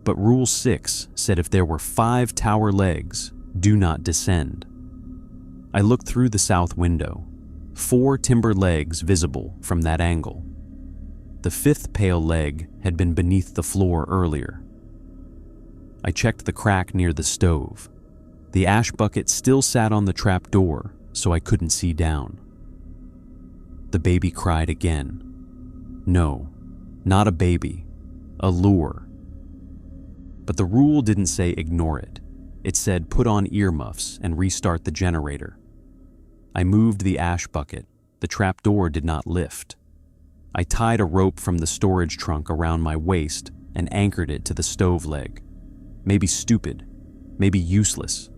But Rule 6 said if there were 5 tower legs, do not descend. I looked through the south window. 4 timber legs visible from that angle. The 5th pale leg had been beneath the floor earlier. I checked the crack near the stove. The ash bucket still sat on the trap door, so I couldn't see down. The baby cried again. No, not a baby, a lure. But the rule didn't say ignore it. It said put on earmuffs and restart the generator. I moved the ash bucket. The trap door did not lift. I tied a rope from the storage trunk around my waist and anchored it to the stove leg. Maybe stupid, maybe useless,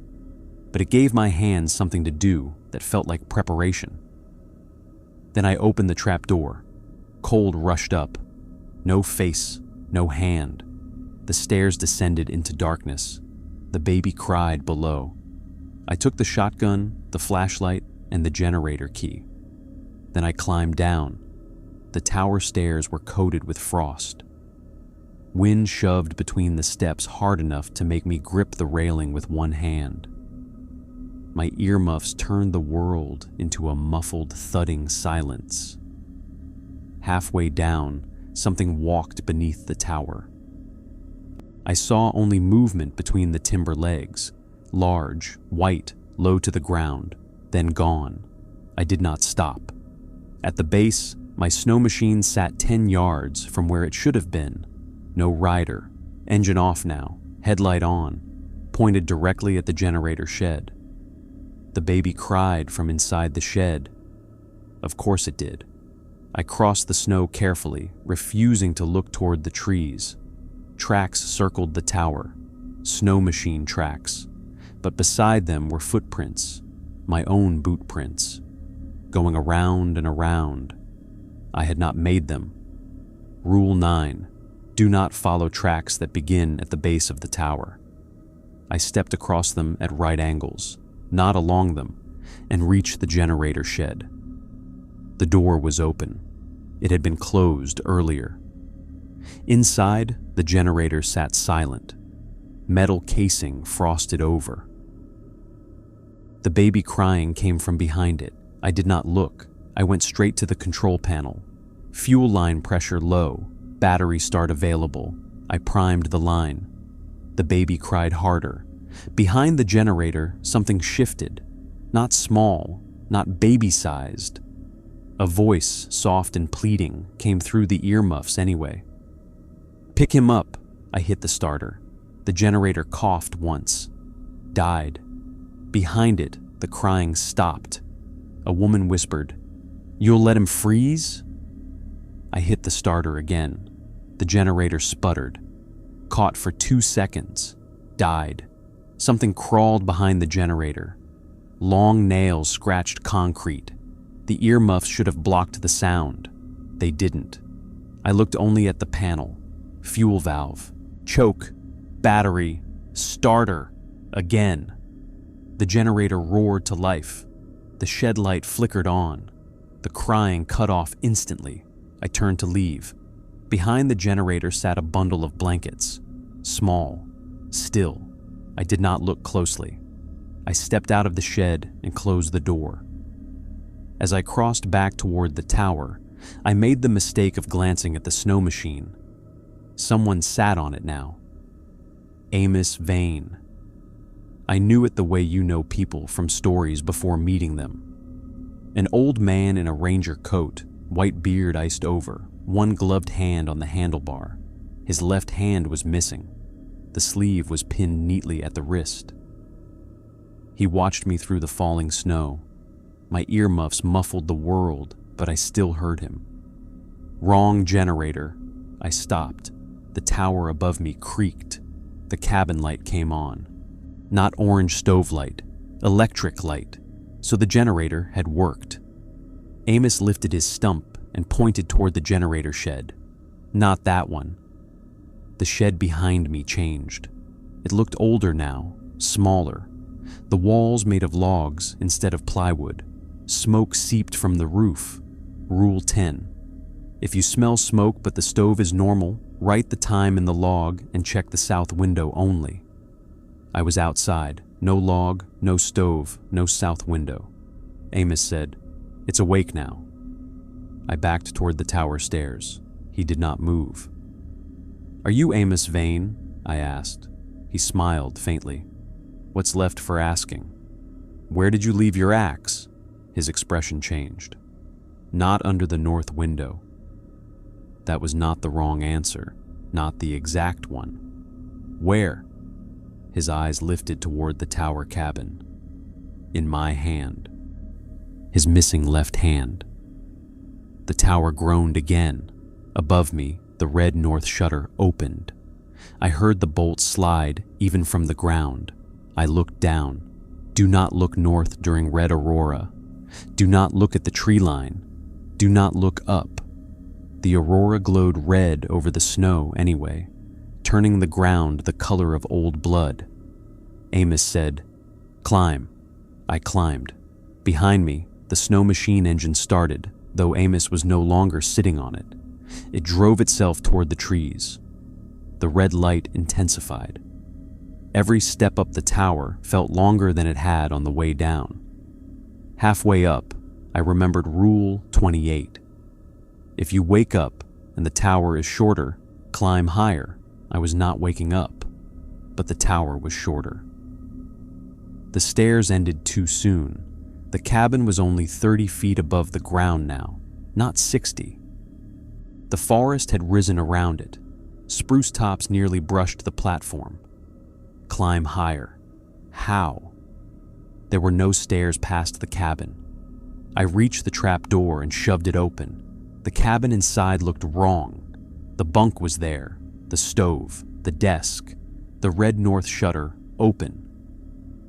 but it gave my hands something to do that felt like preparation. Then I opened the trap door. Cold rushed up. No face, no hand. The stairs descended into darkness. The baby cried below. I took the shotgun, the flashlight, and the generator key. Then I climbed down. The tower stairs were coated with frost. Wind shoved between the steps hard enough to make me grip the railing with one hand. My earmuffs turned the world into a muffled, thudding silence. Halfway down, something walked beneath the tower. I saw only movement between the timber legs, large, white, low to the ground, then gone. I did not stop. At the base, my snow machine sat 10 yards from where it should have been. No rider, engine off now, headlight on, pointed directly at the generator shed. The baby cried from inside the shed. Of course it did. I crossed the snow carefully, refusing to look toward the trees. Tracks circled the tower, snow machine tracks, but beside them were footprints, my own boot prints, going around and around. I had not made them. Rule 9, do not follow tracks that begin at the base of the tower. I stepped across them at right angles, not along them, and reached the generator shed. The door was open. It had been closed earlier. Inside, the generator sat silent, metal casing frosted over. The baby crying came from behind it. I did not look. I went straight to the control panel. Fuel line pressure low, battery start available. I primed the line. The baby cried harder. Behind the generator, something shifted. Not small, not baby-sized. A voice, soft and pleading, came through the earmuffs anyway. Pick him up. I hit the starter. The generator coughed once. Died. Behind it, the crying stopped. A woman whispered, "You'll let him freeze?" I hit the starter again. The generator sputtered. Caught for 2 seconds. Died. Something crawled behind the generator. Long nails scratched concrete. The earmuffs should have blocked the sound. They didn't. I looked only at the panel. Fuel valve. Choke. Battery. Starter. Again. The generator roared to life. The shed light flickered on. The crying cut off instantly. I turned to leave. Behind the generator sat a bundle of blankets. Small. Still. I did not look closely. I stepped out of the shed and closed the door. As I crossed back toward the tower, I made the mistake of glancing at the snow machine. Someone sat on it now. Amos Vane. I knew it the way you know people from stories before meeting them. An old man in a ranger coat, white beard iced over, one gloved hand on the handlebar. His left hand was missing. The sleeve was pinned neatly at the wrist. He watched me through the falling snow. My earmuffs muffled the world, but I still heard him. Wrong generator. I stopped. The tower above me creaked. The cabin light came on. Not orange stove light, electric light. So the generator had worked. Amos lifted his stump and pointed toward the generator shed. Not that one. The shed behind me changed. It looked older now, smaller. The walls made of logs instead of plywood. Smoke seeped from the roof. Rule 10. If you smell smoke but the stove is normal, write the time in the log and check the south window only. I was outside. No log, no stove, no south window. Amos said, "It's awake now." I backed toward the tower stairs. He did not move. "Are you Amos Vane?" I asked. He smiled faintly. "What's left for asking?" "Where did you leave your axe?" His expression changed. "Not under the north window." That was not the wrong answer, not the exact one. "Where?" His eyes lifted toward the tower cabin. "In my hand." His missing left hand. The tower groaned again. Above me, the red north shutter opened. I heard the bolt slide even from the ground. I looked down. Do not look north during red aurora. Do not look at the tree line. Do not look up. The aurora glowed red over the snow anyway, turning the ground the color of old blood. Amos said, "Climb." I climbed. Behind me, the snow machine engine started, though Amos was no longer sitting on it. It drove itself toward the trees. The red light intensified. Every step up the tower felt longer than it had on the way down. Halfway up, I remembered Rule 28. If you wake up and the tower is shorter, climb higher. I was not waking up, but the tower was shorter. The stairs ended too soon. The cabin was only 30 feet above the ground now, not 60. The forest had risen around it. Spruce tops nearly brushed the platform. Climb higher. How? There were no stairs past the cabin. I reached the trap door and shoved it open. The cabin inside looked wrong. The bunk was there, the stove, the desk, the red north shutter open.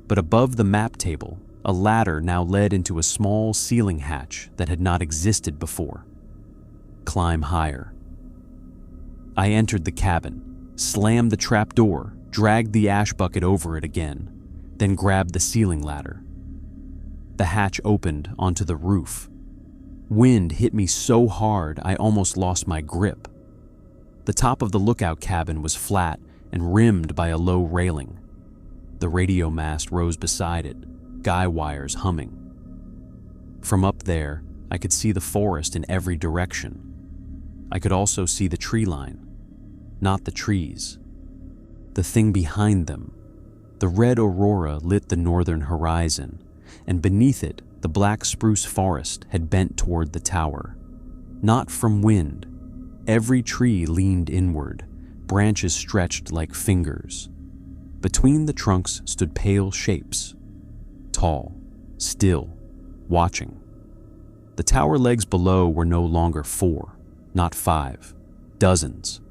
But above the map table, a ladder now led into a small ceiling hatch that had not existed before. Climb higher. I entered the cabin, slammed the trap door, dragged the ash bucket over it again, then grabbed the ceiling ladder. The hatch opened onto the roof. Wind hit me so hard I almost lost my grip. The top of the lookout cabin was flat and rimmed by a low railing. The radio mast rose beside it, guy wires humming. From up there, I could see the forest in every direction. I could also see the tree line, not the trees. The thing behind them. The red aurora lit the northern horizon, and beneath it, the black spruce forest had bent toward the tower. Not from wind. Every tree leaned inward, branches stretched like fingers. Between the trunks stood pale shapes, tall, still, watching. The tower legs below were no longer 4, not 5, dozens.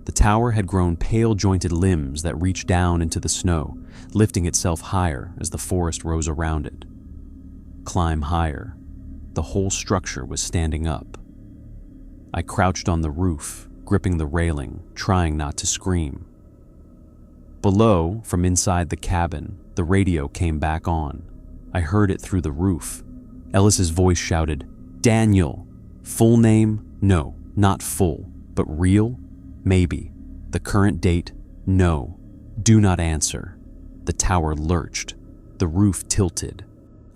The tower had grown pale-jointed limbs that reached down into the snow, lifting itself higher as the forest rose around it. Climb higher. The whole structure was standing up. I crouched on the roof, gripping the railing, trying not to scream. Below, from inside the cabin, the radio came back on. I heard it through the roof. Ellis's voice shouted, "Daniel! Full name? No, not full. But real? Maybe. The current date? No. Do not answer." The tower lurched. The roof tilted.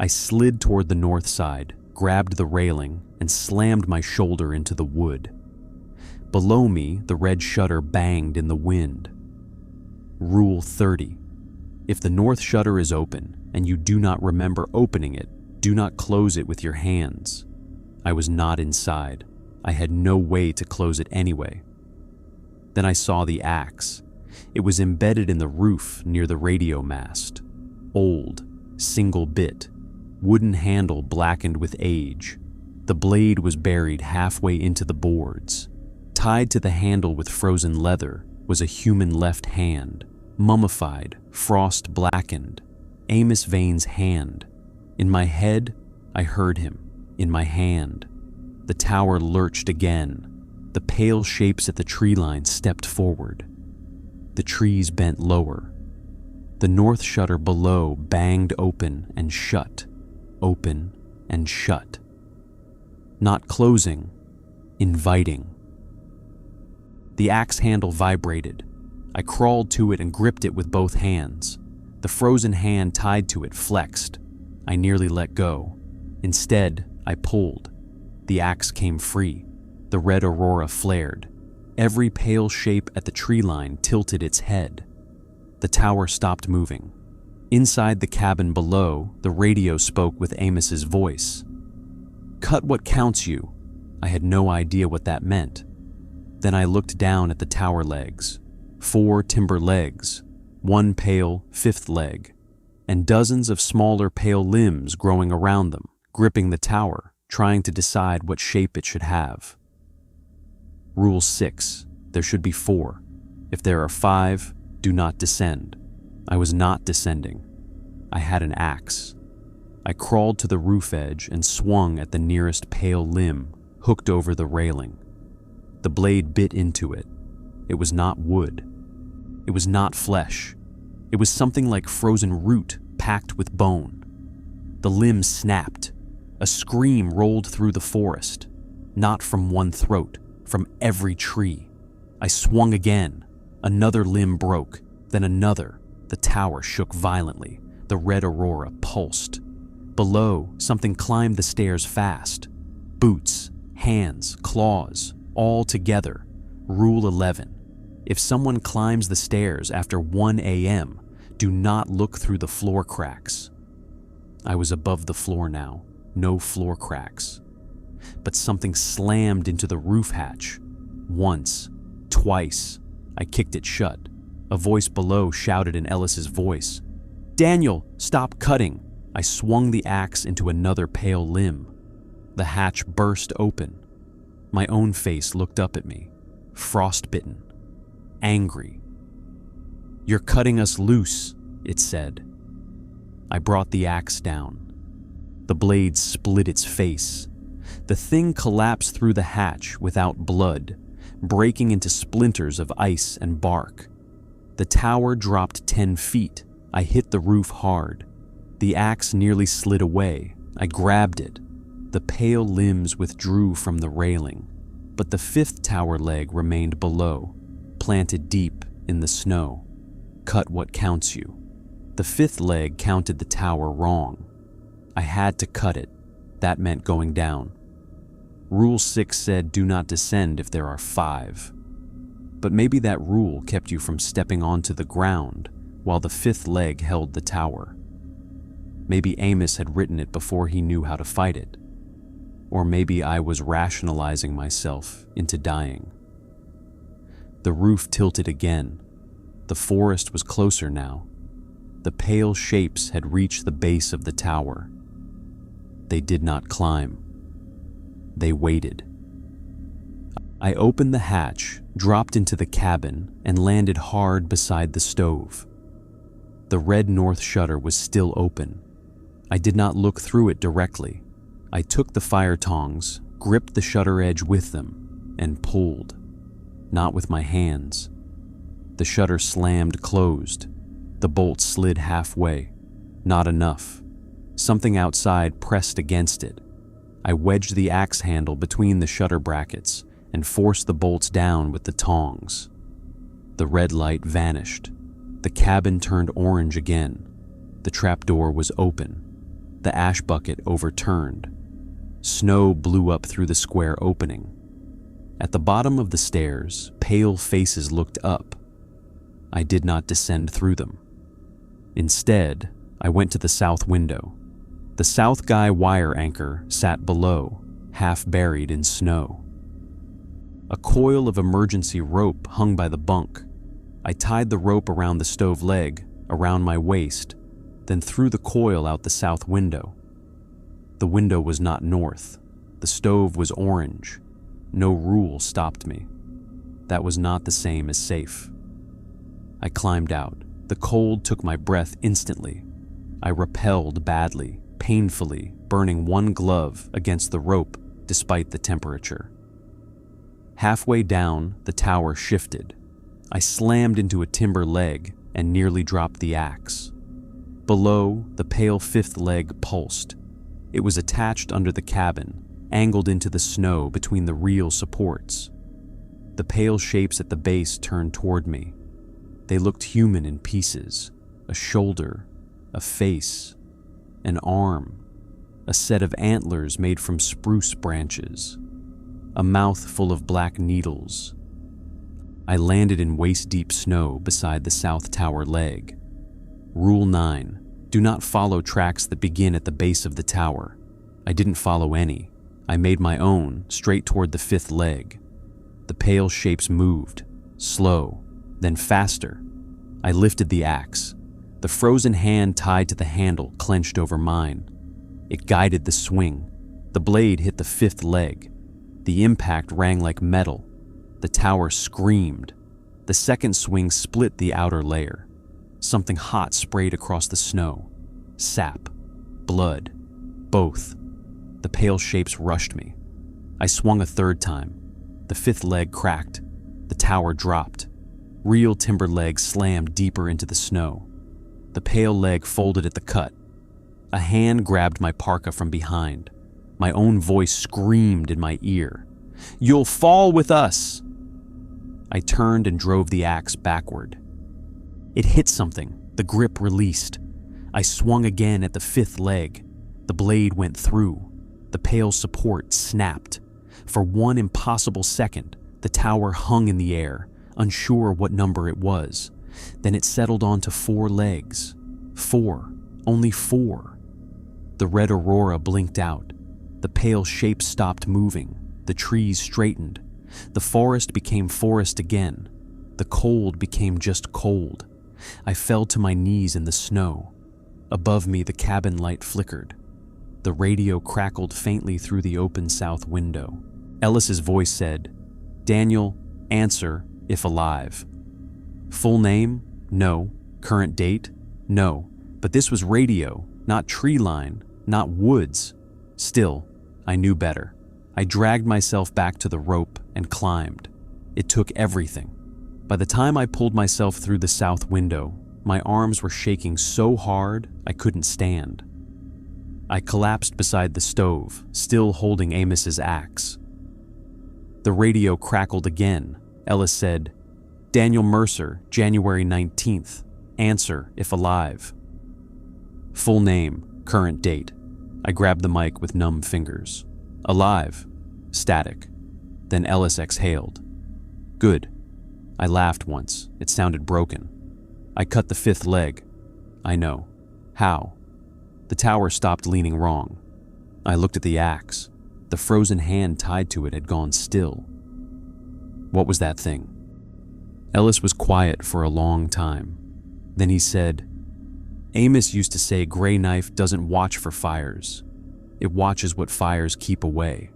I slid toward the north side, grabbed the railing, and slammed my shoulder into the wood. Below me, the red shutter banged in the wind. Rule 30. If the north shutter is open and you do not remember opening it, do not close it with your hands. I was not inside. I had no way to close it anyway. Then I saw the axe. It was embedded in the roof near the radio mast. Old, single bit, wooden handle blackened with age. The blade was buried halfway into the boards. Tied to the handle with frozen leather was a human left hand, mummified, frost blackened. Amos Vane's hand. In my head, I heard him. In my hand. The tower lurched again. The pale shapes at the tree line stepped forward. The trees bent lower. The north shutter below banged open and shut, open and shut. Not closing, inviting. The axe handle vibrated. I crawled to it and gripped it with both hands. The frozen hand tied to it flexed. I nearly let go. Instead, I pulled. The axe came free. The red aurora flared. Every pale shape at the tree line tilted its head. The tower stopped moving. Inside the cabin below, the radio spoke with Amos's voice. "Cut what counts you." I had no idea what that meant. Then I looked down at the tower legs. 4 timber legs, 1 pale 5th leg, and dozens of smaller pale limbs growing around them, gripping the tower, trying to decide what shape it should have. Rule 6. There should be 4. If there are 5, do not descend. I was not descending. I had an axe. I crawled to the roof edge and swung at the nearest pale limb, hooked over the railing. The blade bit into it. It was not wood. It was not flesh. It was something like frozen root packed with bone. The limb snapped. A scream rolled through the forest, not from one throat, from every tree. I swung again. Another limb broke, then another. The tower shook violently. The red aurora pulsed. Below, something climbed the stairs fast. Boots, hands, claws, all together. Rule 11. If someone climbs the stairs after 1 a.m., do not look through the floor cracks. I was above the floor now, no floor cracks. But something slammed into the roof hatch. Once, twice, I kicked it shut. A voice below shouted in Ellis's voice, "Daniel, stop cutting!" I swung the axe into another pale limb. The hatch burst open. My own face looked up at me, frostbitten, angry. "You're cutting us loose," it said. I brought the axe down. The blade split its face. The thing collapsed through the hatch without blood, breaking into splinters of ice and bark. The tower dropped 10 feet. I hit the roof hard. The axe nearly slid away. I grabbed it. The pale limbs withdrew from the railing, but the 5th tower leg remained below, planted deep in the snow. Cut what counts you. The 5th leg counted the tower wrong. I had to cut it. That meant going down. Rule 6 said do not descend if there are 5. But maybe that rule kept you from stepping onto the ground while the 5th leg held the tower. Maybe Amos had written it before he knew how to fight it. Or maybe I was rationalizing myself into dying. The roof tilted again. The forest was closer now. The pale shapes had reached the base of the tower. They did not climb. They waited. I opened the hatch, dropped into the cabin, and landed hard beside the stove. The red north shutter was still open. I did not look through it directly. I took the fire tongs, gripped the shutter edge with them, and pulled. Not with my hands. The shutter slammed closed. The bolt slid halfway. Not enough. Something outside pressed against it. I wedged the axe handle between the shutter brackets and forced the bolts down with the tongs. The red light vanished. The cabin turned orange again. The trapdoor was open. The ash bucket overturned. Snow blew up through the square opening. At the bottom of the stairs, pale faces looked up. I did not descend through them. Instead, I went to the south window. The south guy wire anchor sat below, half buried in snow. A coil of emergency rope hung by the bunk. I tied the rope around the stove leg, around my waist, then threw the coil out the south window. The window was not north. The stove was orange. No rule stopped me. That was not the same as safe. I climbed out. The cold took my breath instantly. I repelled badly, painfully, burning one glove against the rope despite the temperature. Halfway down, the tower shifted. I slammed into a timber leg and nearly dropped the axe. Below, the pale 5th leg pulsed. It was attached under the cabin, angled into the snow between the real supports. The pale shapes at the base turned toward me. They looked human in pieces, a shoulder, a face, an arm, a set of antlers made from spruce branches, a mouth full of black needles. I landed in waist-deep snow beside the south tower leg. Rule 9. Do not follow tracks that begin at the base of the tower. I didn't follow any. I made my own, straight toward the 5th leg. The pale shapes moved, slow, then faster. I lifted the axe. The frozen hand tied to the handle clenched over mine. It guided the swing. The blade hit the fifth leg. The impact rang like metal. The tower screamed. The second swing split the outer layer. Something hot sprayed across the snow. Sap. Blood. Both. The pale shapes rushed me. I swung a third time. The fifth leg cracked. The tower dropped. Real timber legs slammed deeper into the snow. The pale leg folded at the cut. A hand grabbed my parka from behind. My own voice screamed in my ear. "You'll fall with us!" I turned and drove the axe backward. It hit something. The grip released. I swung again at the fifth leg. The blade went through. The pale support snapped. For one impossible second, the tower hung in the air, unsure what number it was. Then it settled onto 4 legs. 4. Only 4. The red aurora blinked out. The pale shape stopped moving. The trees straightened. The forest became forest again. The cold became just cold. I fell to my knees in the snow. Above me, the cabin light flickered. The radio crackled faintly through the open south window. Ellis's voice said, "Daniel, answer, if alive." Full name? No. Current date? No. But this was radio, not tree line, not woods. Still, I knew better. I dragged myself back to the rope and climbed. It took everything. By the time I pulled myself through the south window, my arms were shaking so hard I couldn't stand. I collapsed beside the stove, still holding Amos's axe. The radio crackled again. Ellis said, "Daniel Mercer, January 19th. Answer, if alive." Full name, current date. I grabbed the mic with numb fingers. "Alive." Static. Then Ellis exhaled. "Good." I laughed once. It sounded broken. "I cut the fifth leg." "I know." "How?" The tower stopped leaning wrong. I looked at the axe. The frozen hand tied to it had gone still. "What was that thing?" Ellis was quiet for a long time. Then he said, "Amos used to say gray knife doesn't watch for fires. It watches what fires keep away."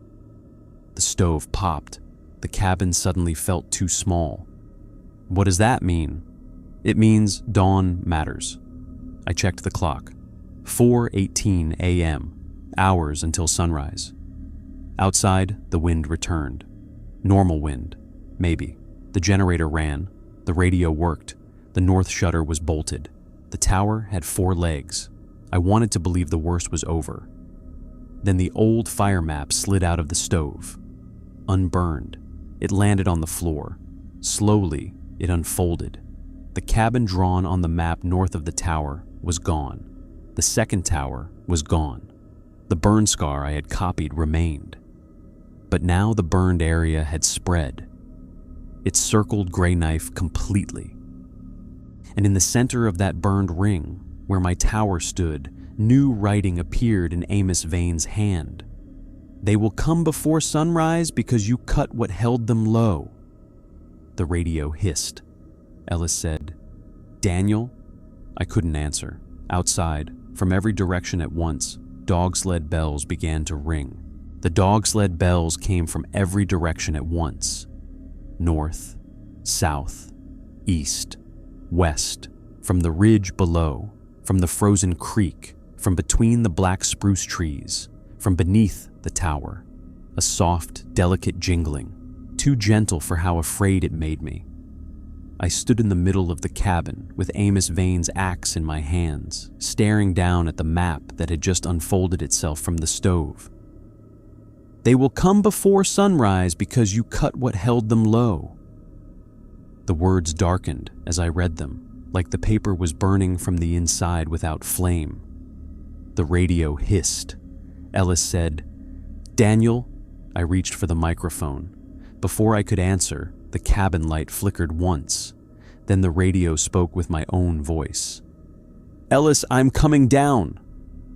The stove popped. The cabin suddenly felt too small. "What does that mean?" "It means dawn matters." I checked the clock. 4:18 a.m., hours until sunrise. Outside, the wind returned. Normal wind, maybe. The generator ran. The radio worked. The north shutter was bolted. The tower had 4 legs. I wanted to believe the worst was over. Then the old fire map slid out of the stove. Unburned, it landed on the floor. Slowly, it unfolded. The cabin drawn on the map north of the tower was gone. The second tower was gone. The burn scar I had copied remained. But now the burned area had spread. It circled Gray Knife completely. And in the center of that burned ring, where my tower stood, new writing appeared in Amos Vane's hand. "They will come before sunrise because you cut what held them low." The radio hissed. Ellis said, "Daniel?" I couldn't answer. Outside, from every direction at once, dog sled bells began to ring. The dog sled bells came from every direction at once. North, south, east, west, from the ridge below, from the frozen creek, from between the black spruce trees, from beneath the tower. A soft, delicate jingling, too gentle for how afraid it made me. I stood in the middle of the cabin with Amos Vane's axe in my hands, staring down at the map that had just unfolded itself from the stove. "They will come before sunrise because you cut what held them low." The words darkened as I read them, like the paper was burning from the inside without flame. The radio hissed. Ellis said, "Daniel?" I reached for the microphone. Before I could answer, the cabin light flickered once. Then the radio spoke with my own voice. "Ellis, I'm coming down."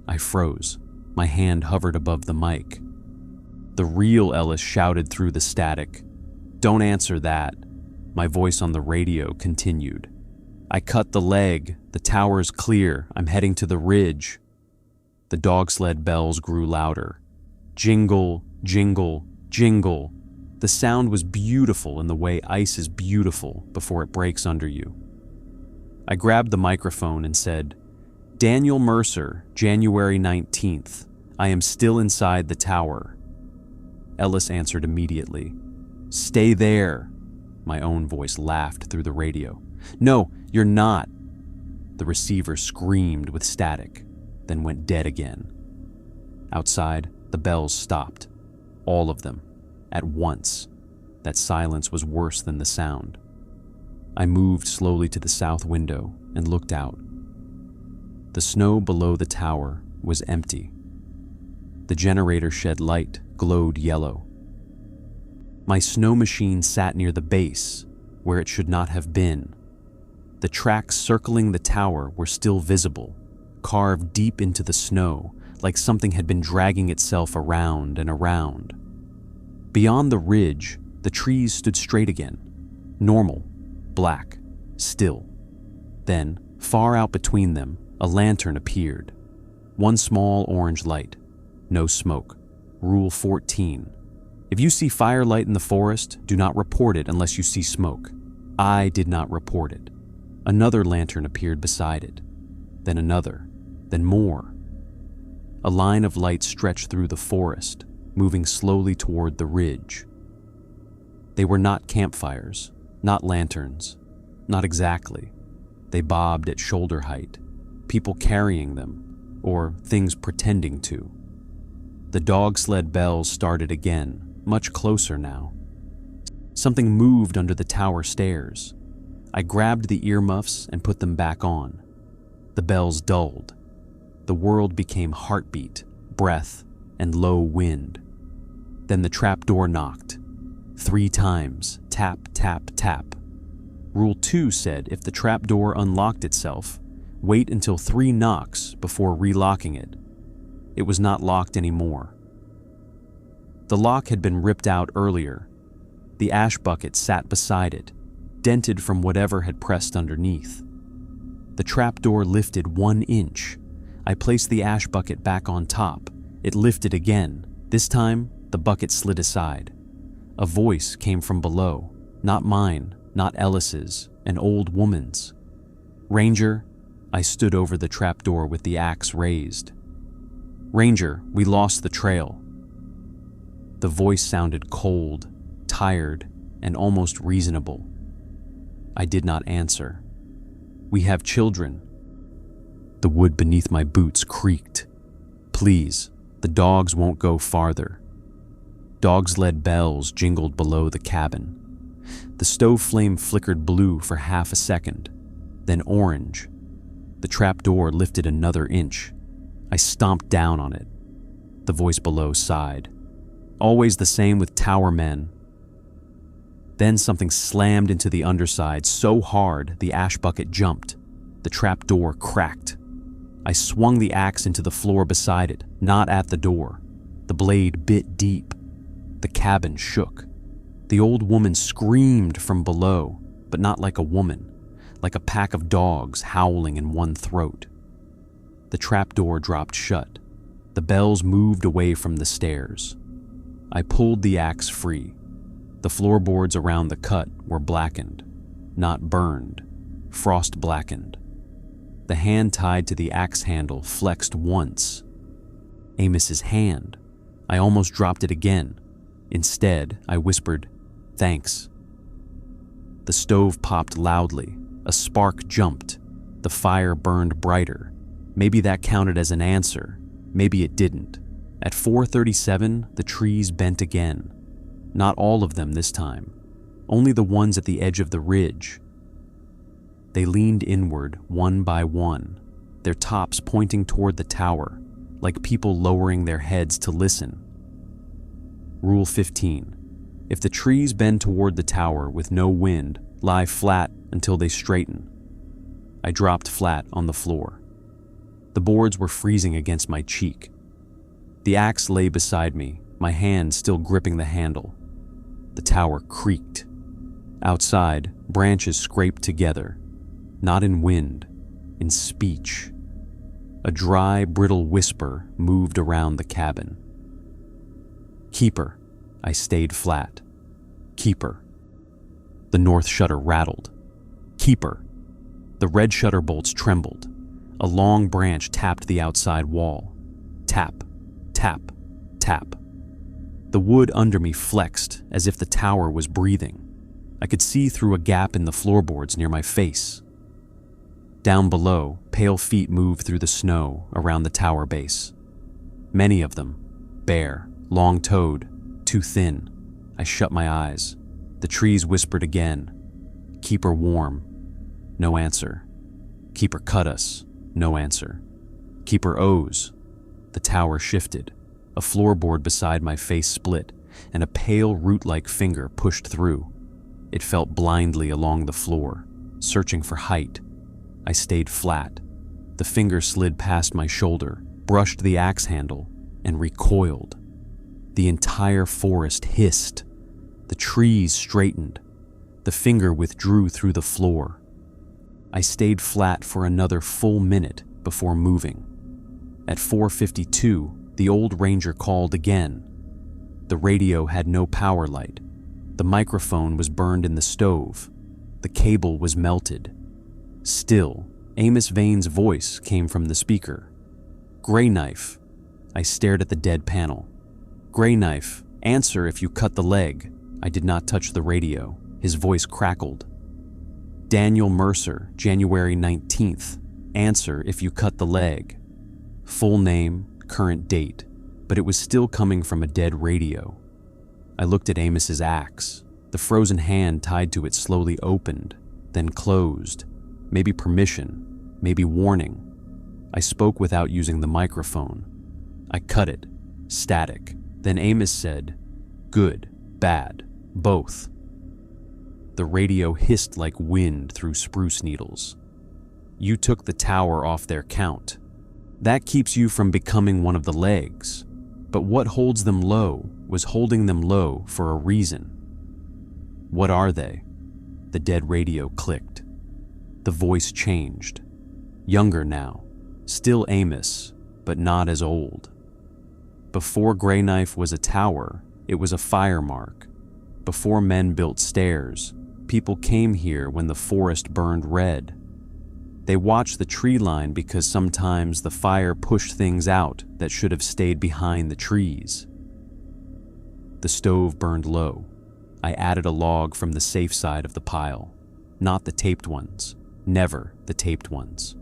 I froze. My hand hovered above the mic. The real Ellis shouted through the static. "Don't answer that." My voice on the radio continued. "I cut the leg. The tower's clear. I'm heading to the ridge." The dog sled bells grew louder. Jingle, jingle, jingle. The sound was beautiful in the way ice is beautiful before it breaks under you. I grabbed the microphone and said, "Daniel Mercer, January 19th. I am still inside the tower." Ellis answered immediately. "Stay there." My own voice laughed through the radio. "No, you're not." The receiver screamed with static, then went dead again. Outside, the bells stopped. All of them, at once. That silence was worse than the sound. I moved slowly to the south window and looked out. The snow below the tower was empty. The generator shed light glowed yellow. My snow machine sat near the base, where it should not have been. The tracks circling the tower were still visible, carved deep into the snow, like something had been dragging itself around and around. Beyond the ridge, the trees stood straight again, normal, black, still. Then, far out between them, a lantern appeared. One small orange light. No smoke. Rule 14. If you see firelight in the forest, do not report it unless you see smoke. I did not report it. Another lantern appeared beside it. Then another. Then more. A line of light stretched through the forest, moving slowly toward the ridge. They were not campfires, not lanterns, not exactly. They bobbed at shoulder height, people carrying them, or things pretending to. The dog sled bells started again, much closer now. Something moved under the tower stairs. I grabbed the earmuffs and put them back on. The bells dulled. The world became heartbeat, breath, and low wind. Then the trapdoor knocked. 3 times, tap, tap, tap. Rule 2 said if the trapdoor unlocked itself, wait until 3 knocks before relocking it. It was not locked anymore. The lock had been ripped out earlier. The ash bucket sat beside it, dented from whatever had pressed underneath. The trapdoor lifted 1 inch. I placed the ash bucket back on top. It lifted again. This time, the bucket slid aside. A voice came from below, not mine, not Ellis's, an old woman's. "Ranger," I stood over the trapdoor with the axe raised. "Ranger, we lost the trail." The voice sounded cold, tired, and almost reasonable. I did not answer. "We have children." The wood beneath my boots creaked. "Please, the dogs won't go farther." Dog-sled bells jingled below the cabin. The stove flame flickered blue for half a second, then orange. The trapdoor lifted another inch. I stomped down on it. The voice below sighed. "Always the same with tower men." Then something slammed into the underside so hard the ash bucket jumped. The trapdoor cracked. I swung the axe into the floor beside it, not at the door. The blade bit deep. The cabin shook. The old woman screamed from below, but not like a woman, like a pack of dogs howling in one throat. The trapdoor dropped shut. The bells moved away from the stairs. I pulled the axe free. The floorboards around the cut were blackened, not burned, frost blackened. The hand tied to the axe handle flexed once. Amos's hand. I almost dropped it again. Instead, I whispered, "Thanks." The stove popped loudly. A spark jumped. The fire burned brighter. Maybe that counted as an answer. Maybe it didn't. At 4:37, the trees bent again. Not all of them this time. Only the ones at the edge of the ridge. They leaned inward, one by one, their tops pointing toward the tower, like people lowering their heads to listen. Rule 15. If the trees bend toward the tower with no wind, lie flat until they straighten. I dropped flat on the floor. The boards were freezing against my cheek. The axe lay beside me, my hand still gripping the handle. The tower creaked. Outside, branches scraped together, not in wind, in speech. A dry, brittle whisper moved around the cabin. Keeper. I stayed flat. Keeper. The north shutter rattled. Keeper. The red shutter bolts trembled. A long branch tapped the outside wall. Tap, tap, tap. The wood under me flexed as if the tower was breathing. I could see through a gap in the floorboards near my face. Down below, pale feet moved through the snow around the tower base. Many of them, bare, long-toed, too thin. I shut my eyes. The trees whispered again. Keep her warm. No answer. Keep her cut us. No answer. Keep her O's. The tower shifted. A floorboard beside my face split, and a pale root-like finger pushed through. It felt blindly along the floor, searching for height. I stayed flat. The finger slid past my shoulder, brushed the axe handle, and recoiled. The entire forest hissed. The trees straightened. The finger withdrew through the floor. I stayed flat for another full minute before moving. At 4:52, the old ranger called again. The radio had no power light. The microphone was burned in the stove. The cable was melted. Still, Amos Vane's voice came from the speaker. Gray Knife. I stared at the dead panel. Gray Knife, answer if you cut the leg. I did not touch the radio. His voice crackled. Daniel Mercer, January 19th. Answer if you cut the leg. Full name, current date, but it was still coming from a dead radio. I looked at Amos's axe. The frozen hand tied to it slowly opened, then closed. Maybe permission, maybe warning. I spoke without using the microphone. I cut it, static. Then Amos said, good, bad, both. The radio hissed like wind through spruce needles. You took the tower off their count. That keeps you from becoming one of the legs. But what holds them low was holding them low for a reason. What are they? The dead radio clicked. The voice changed. Younger now. Still Amos, but not as old. Before Gray Knife was a tower, it was a fire mark. Before men built stairs, people came here when the forest burned red. They watched the tree line because sometimes the fire pushed things out that should have stayed behind the trees. The stove burned low. I added a log from the safe side of the pile. Not the taped ones. Never the taped ones.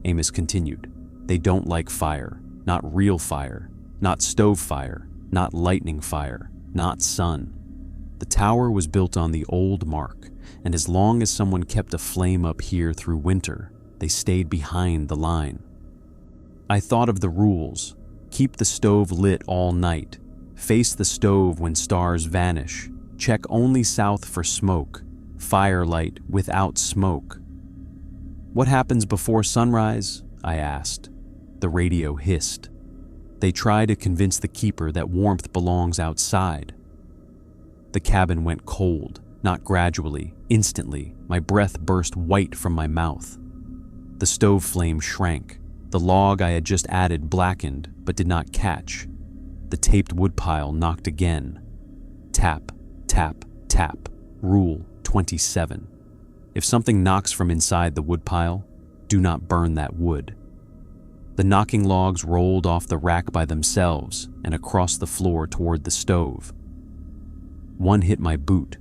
Amos continued. They don't like fire. Not real fire. Not stove fire. Not lightning fire. Not sun. The tower was built on the old mark, and as long as someone kept a flame up here through winter, they stayed behind the line. I thought of the rules. Keep the stove lit all night. Face the stove when stars vanish. Check only south for smoke. Firelight without smoke. What happens before sunrise? I asked. The radio hissed. They try to convince the keeper that warmth belongs outside. The cabin went cold, not gradually, instantly. My breath burst white from my mouth. The stove flame shrank. The log I had just added blackened, but did not catch. The taped woodpile knocked again. Tap, tap, tap. Rule 27. If something knocks from inside the woodpile, do not burn that wood. The knocking logs rolled off the rack by themselves and across the floor toward the stove. One hit my boot.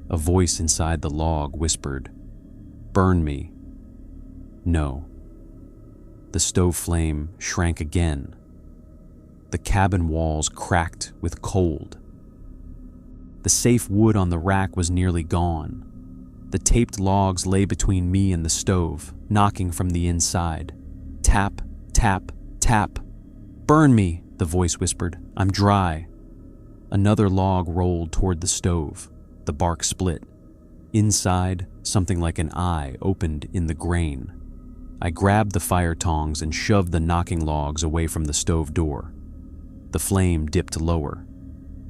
A voice inside the log whispered, "Burn me." No. The stove flame shrank again. The cabin walls cracked with cold. The safe wood on the rack was nearly gone. The taped logs lay between me and the stove, knocking from the inside. Tap, tap, tap. "Burn me," the voice whispered. "I'm dry." Another log rolled toward the stove. The bark split. Inside, something like an eye opened in the grain. I grabbed the fire tongs and shoved the knocking logs away from the stove door. The flame dipped lower.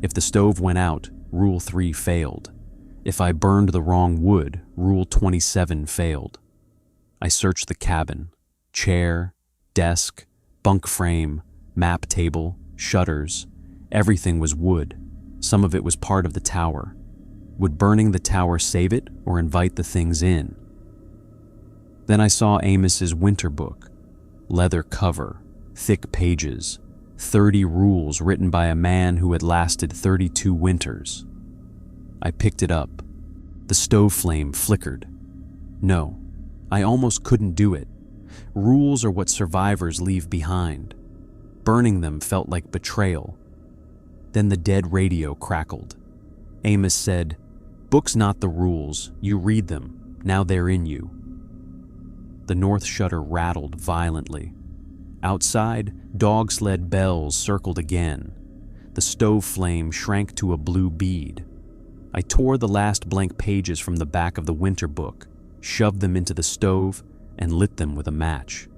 If the stove went out, Rule 3 failed. If I burned the wrong wood, Rule 27 failed. I searched the cabin. Chair, desk, bunk frame, map table, shutters. Everything was wood. Some of it was part of the tower. Would burning the tower save it or invite the things in? Then I saw Amos's winter book. Leather cover, thick pages, 30 rules written by a man who had lasted 32 winters. I picked it up. The stove flame flickered. No, I almost couldn't do it. Rules are what survivors leave behind. Burning them felt like betrayal. Then the dead radio crackled. Amos said, "Books not the rules, you read them, now they're in you." The north shutter rattled violently. Outside, dog sled bells circled again. The stove flame shrank to a blue bead. I tore the last blank pages from the back of the winter book, shoved them into the stove, and lit them with a match.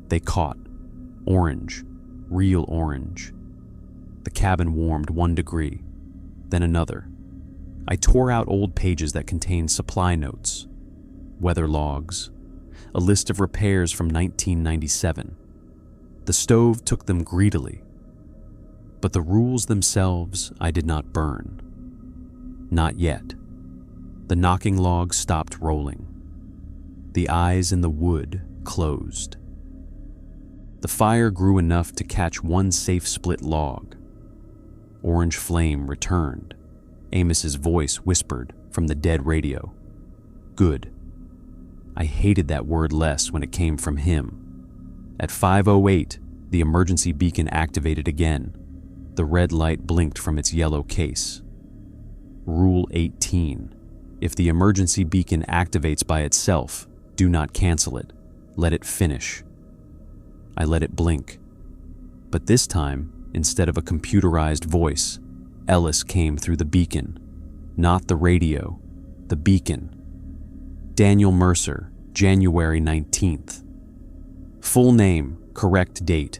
They caught. Orange. Real orange. The cabin warmed 1 degree, then another. I tore out old pages that contained supply notes, weather logs, a list of repairs from 1997. The stove took them greedily, but the rules themselves I did not burn. Not yet. The knocking log stopped rolling. The eyes in the wood closed. The fire grew enough to catch one safe split log. Orange flame returned. Amos's voice whispered from the dead radio. Good. I hated that word less when it came from him. At 5:08, the emergency beacon activated again. The red light blinked from its yellow case. Rule 18. If the emergency beacon activates by itself, do not cancel it. Let it finish. I let it blink. But this time, instead of a computerized voice, Ellis came through the beacon. Not the radio, the beacon. Daniel Mercer, January 19th. Full name, correct date.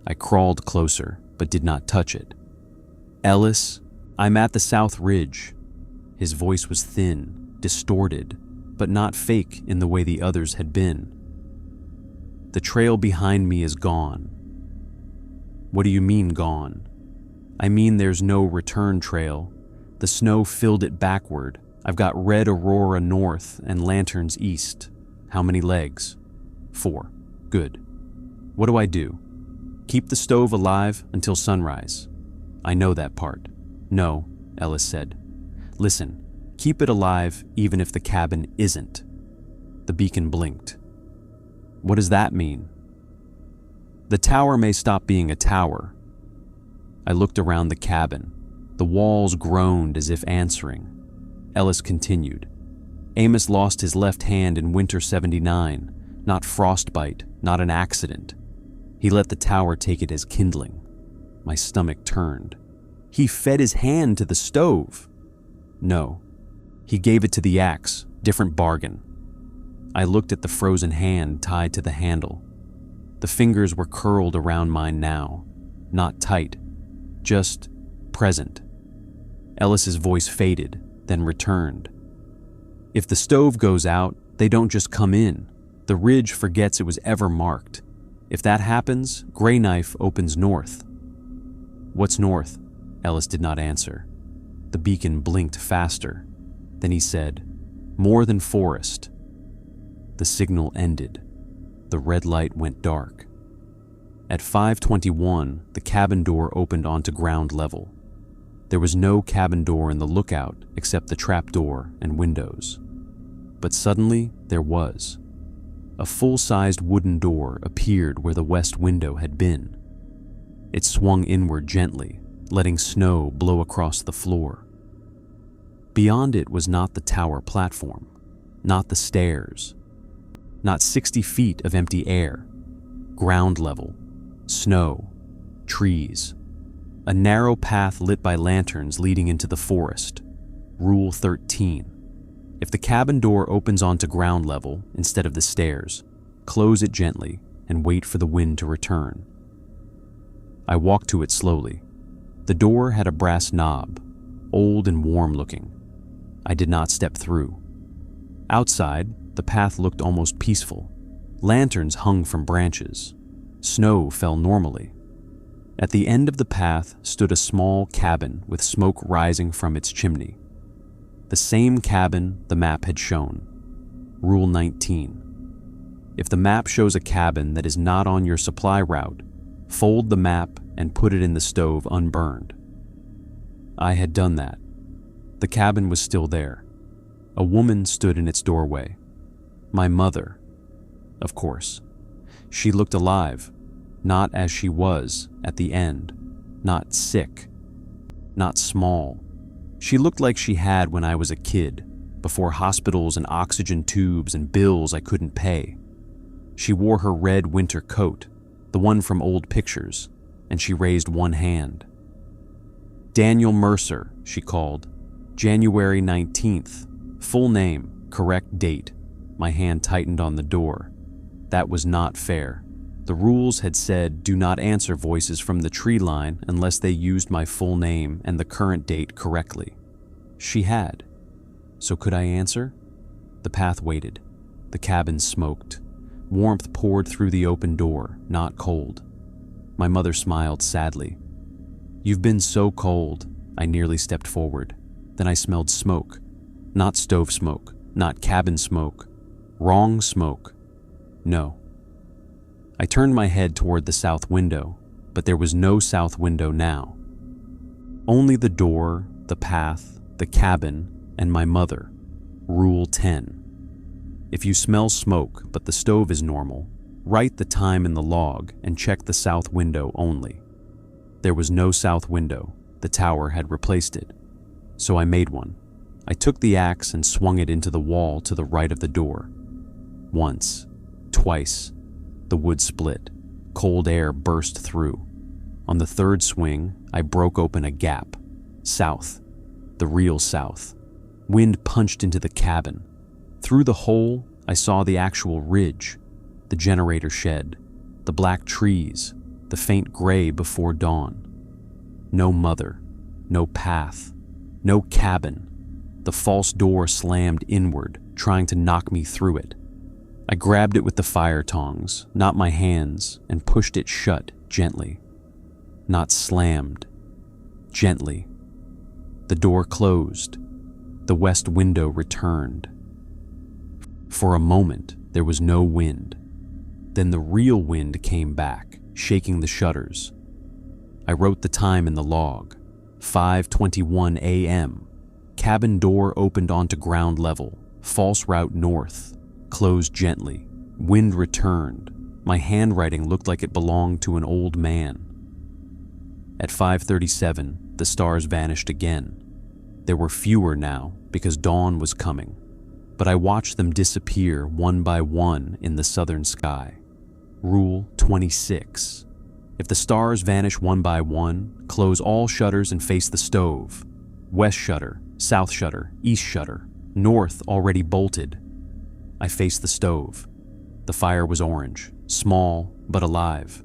I crawled closer, but did not touch it. Ellis, I'm at the South Ridge. His voice was thin, distorted, but not fake in the way the others had been. The trail behind me is gone. What do you mean gone? I mean there's no return trail. The snow filled it backward. I've got red aurora north and lanterns east. How many legs? 4. Good. What do I do? Keep the stove alive until sunrise. I know that part. No, Ellis said. Listen, keep it alive even if the cabin isn't. The beacon blinked. What does that mean? The tower may stop being a tower. I looked around the cabin. The walls groaned as if answering. Ellis continued. Amos lost his left hand in winter 79. Not frostbite, not an accident. He let the tower take it as kindling. My stomach turned. He fed his hand to the stove. No. He gave it to the axe, different bargain. I looked at the frozen hand tied to the handle. The fingers were curled around mine now, not tight, just present. Ellis's voice faded, then returned. If the stove goes out, they don't just come in. The ridge forgets it was ever marked. If that happens, Grey Knife opens north. What's north? Ellis did not answer. The beacon blinked faster. Then he said, more than forest. The signal ended. The red light went dark. At 5:21, the cabin door opened onto ground level. There was no cabin door in the lookout except the trapdoor and windows. But suddenly, there was. A full-sized wooden door appeared where the west window had been. It swung inward gently, letting snow blow across the floor. Beyond it was not the tower platform, not the stairs, not 60 feet of empty air. Ground level, snow, trees. A narrow path lit by lanterns leading into the forest. Rule 13. If the cabin door opens onto ground level instead of the stairs, close it gently and wait for the wind to return. I walked to it slowly. The door had a brass knob, old and warm looking. I did not step through. Outside, the path looked almost peaceful. Lanterns hung from branches. Snow fell normally. At the end of the path stood a small cabin with smoke rising from its chimney. The same cabin the map had shown. Rule 19. If the map shows a cabin that is not on your supply route, fold the map and put it in the stove unburned. I had done that. The cabin was still there. A woman stood in its doorway. My mother, of course. She looked alive, not as she was at the end, not sick, not small. She looked like she had when I was a kid, before hospitals and oxygen tubes and bills I couldn't pay. She wore her red winter coat, the one from old pictures, and she raised one hand. Daniel Mercer, she called. January 19th. Full name, correct date. My hand tightened on the door. That was not fair. The rules had said do not answer voices from the tree line unless they used my full name and the current date correctly. She had. So could I answer? The path waited. The cabin smoked. Warmth poured through the open door, not cold. My mother smiled sadly. You've been so cold. I nearly stepped forward. Then I smelled smoke. Not stove smoke, not cabin smoke. Wrong smoke. No. I turned my head toward the south window, but there was no south window now. Only the door, the path, the cabin, and my mother. Rule 10. If you smell smoke but the stove is normal, write the time in the log and check the south window only. There was no south window. The tower had replaced it. So I made one. I took the axe and swung it into the wall to the right of the door. Once, twice, the wood split. Cold air burst through. On the third swing, I broke open a gap. South. The real south. Wind punched into the cabin. Through the hole, I saw the actual ridge, the generator shed, the black trees, the faint gray before dawn. No mother, no path, no cabin. The false door slammed inward, trying to knock me through it. I grabbed it with the fire tongs, not my hands, and pushed it shut gently. Not slammed. Gently. The door closed. The west window returned. For a moment, there was no wind. Then the real wind came back, shaking the shutters. I wrote the time in the log. 5:21 a.m. Cabin door opened onto ground level. False route north. Closed gently. Wind returned. My handwriting looked like it belonged to an old man. At 5:37, the stars vanished again. There were fewer now because dawn was coming, but I watched them disappear one by one in the southern sky. Rule 26. If the stars vanish one by one, close all shutters and face the stove. West shutter, south shutter, east shutter, north already bolted. I faced the stove. The fire was orange, small but alive.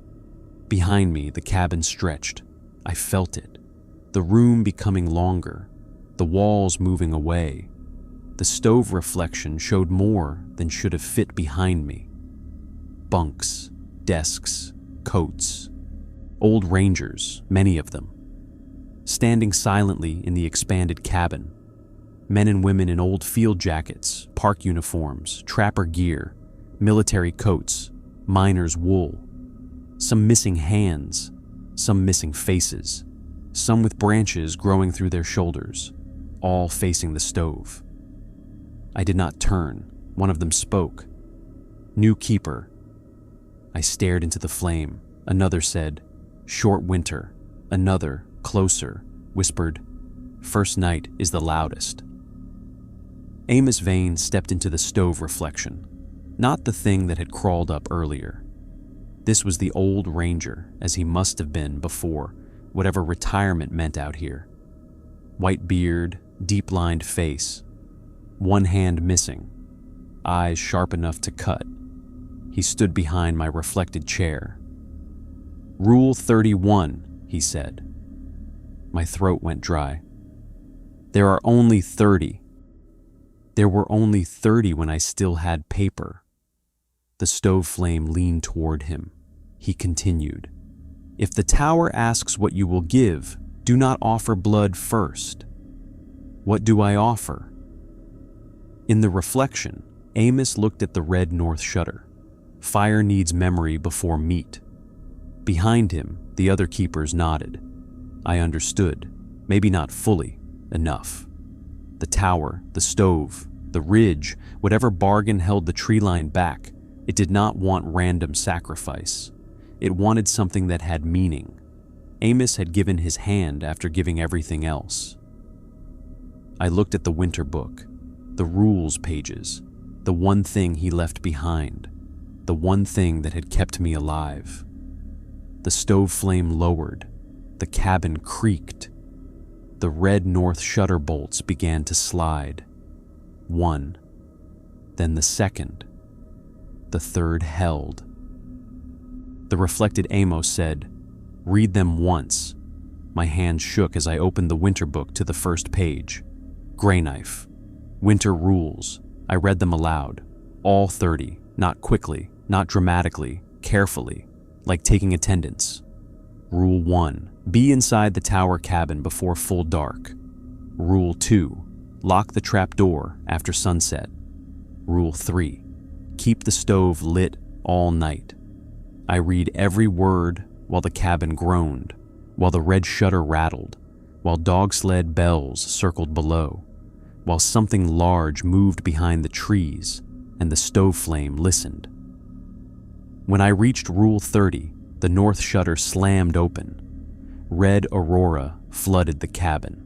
Behind me, the cabin stretched. I felt it. The room becoming longer, the walls moving away. The stove reflection showed more than should have fit behind me. Bunks, desks, coats. Old rangers, many of them. Standing silently in the expanded cabin. Men and women in old field jackets, park uniforms, trapper gear, military coats, miner's wool. Some missing hands, some missing faces, some with branches growing through their shoulders, all facing the stove. I did not turn. One of them spoke. New keeper. I stared into the flame. Another said, short winter. Another, closer, whispered, first night is the loudest. Amos Vane stepped into the stove reflection, not the thing that had crawled up earlier. This was the old ranger, as he must have been before, whatever retirement meant out here. White beard, deep-lined face, one hand missing, eyes sharp enough to cut. He stood behind my reflected chair. Rule 31, he said. My throat went dry. There are only 30. There were only 30 when I still had paper. The stove flame leaned toward him. He continued. If the tower asks what you will give, do not offer blood first. What do I offer? In the reflection, Amos looked at the red north shutter. Fire needs memory before meat. Behind him, the other keepers nodded. I understood, maybe not fully, enough. The tower, the stove, the ridge, whatever bargain held the tree line back, it did not want random sacrifice. It wanted something that had meaning. Amos had given his hand after giving everything else. I looked at the winter book, the rules pages, the one thing he left behind, the one thing that had kept me alive. The stove flame lowered, the cabin creaked. The red north shutter bolts began to slide. One, then the second. The third held. The reflected Amos said, "Read them once." My hand shook as I opened the winter book to the first page. Gray knife. Winter rules. I read them aloud. All 30, not quickly, not dramatically, carefully, like taking attendance. Rule 1. Be inside the tower cabin before full dark. Rule 2. Lock the trap door after sunset. Rule 3. Keep the stove lit all night. I read every word while the cabin groaned, while the red shutter rattled, while dog sled bells circled below, while something large moved behind the trees and the stove flame listened. When I reached Rule 30, the north shutter slammed open. Red aurora flooded the cabin.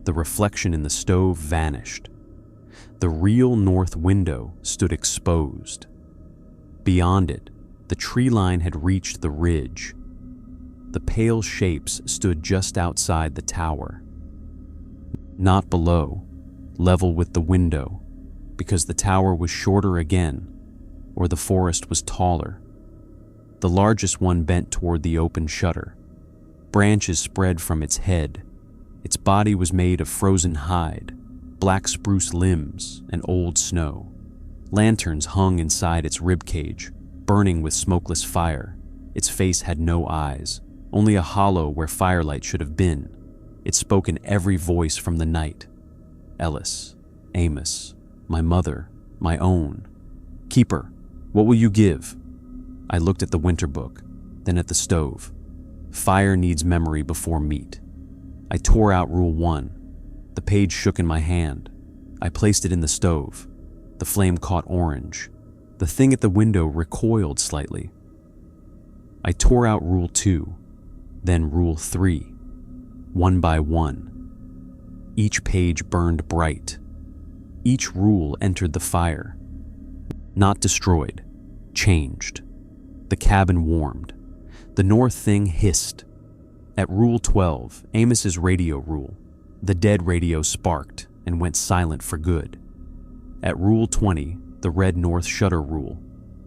The reflection in the stove vanished. The real north window stood exposed. Beyond it, the tree line had reached the ridge. The pale shapes stood just outside the tower. Not below, level with the window, because the tower was shorter again, or the forest was taller. The largest one bent toward the open shutter. Branches spread from its head. Its body was made of frozen hide, black spruce limbs, and old snow. Lanterns hung inside its ribcage, burning with smokeless fire. Its face had no eyes, only a hollow where firelight should have been. It spoke in every voice from the night. Ellis, Amos, my mother, my own. Keeper, what will you give? I looked at the winter book, then at the stove. Fire needs memory before meat. I tore out Rule 1. The page shook in my hand. I placed it in the stove. The flame caught orange. The thing at the window recoiled slightly. I tore out Rule 2, then Rule 3, one by one. Each page burned bright. Each rule entered the fire. Not destroyed, changed. The cabin warmed. The north thing hissed. At Rule 12, Amos's radio rule, the dead radio sparked and went silent for good. At Rule 20, the red north shutter rule,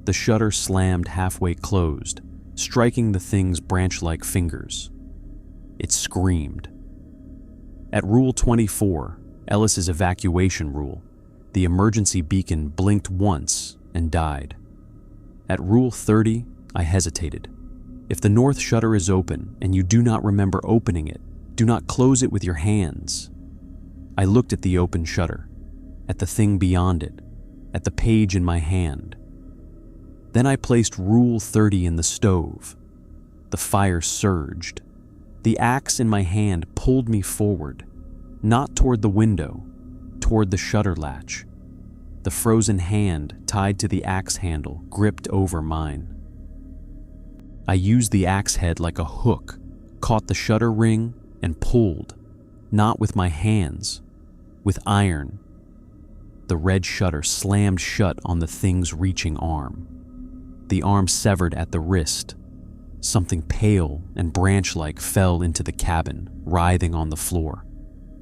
the shutter slammed halfway closed, striking the thing's branch-like fingers. It screamed. At Rule 24, Ellis's evacuation rule, the emergency beacon blinked once and died. At Rule 30, I hesitated. If the north shutter is open and you do not remember opening it, do not close it with your hands. I looked at the open shutter, at the thing beyond it, at the page in my hand. Then I placed Rule 30 in the stove. The fire surged. The axe in my hand pulled me forward, not toward the window, toward the shutter latch. The frozen hand tied to the axe handle gripped over mine. I used the axe head like a hook, caught the shutter ring, and pulled, not with my hands, with iron. The red shutter slammed shut on the thing's reaching arm. The arm severed at the wrist. Something pale and branch-like fell into the cabin, writhing on the floor.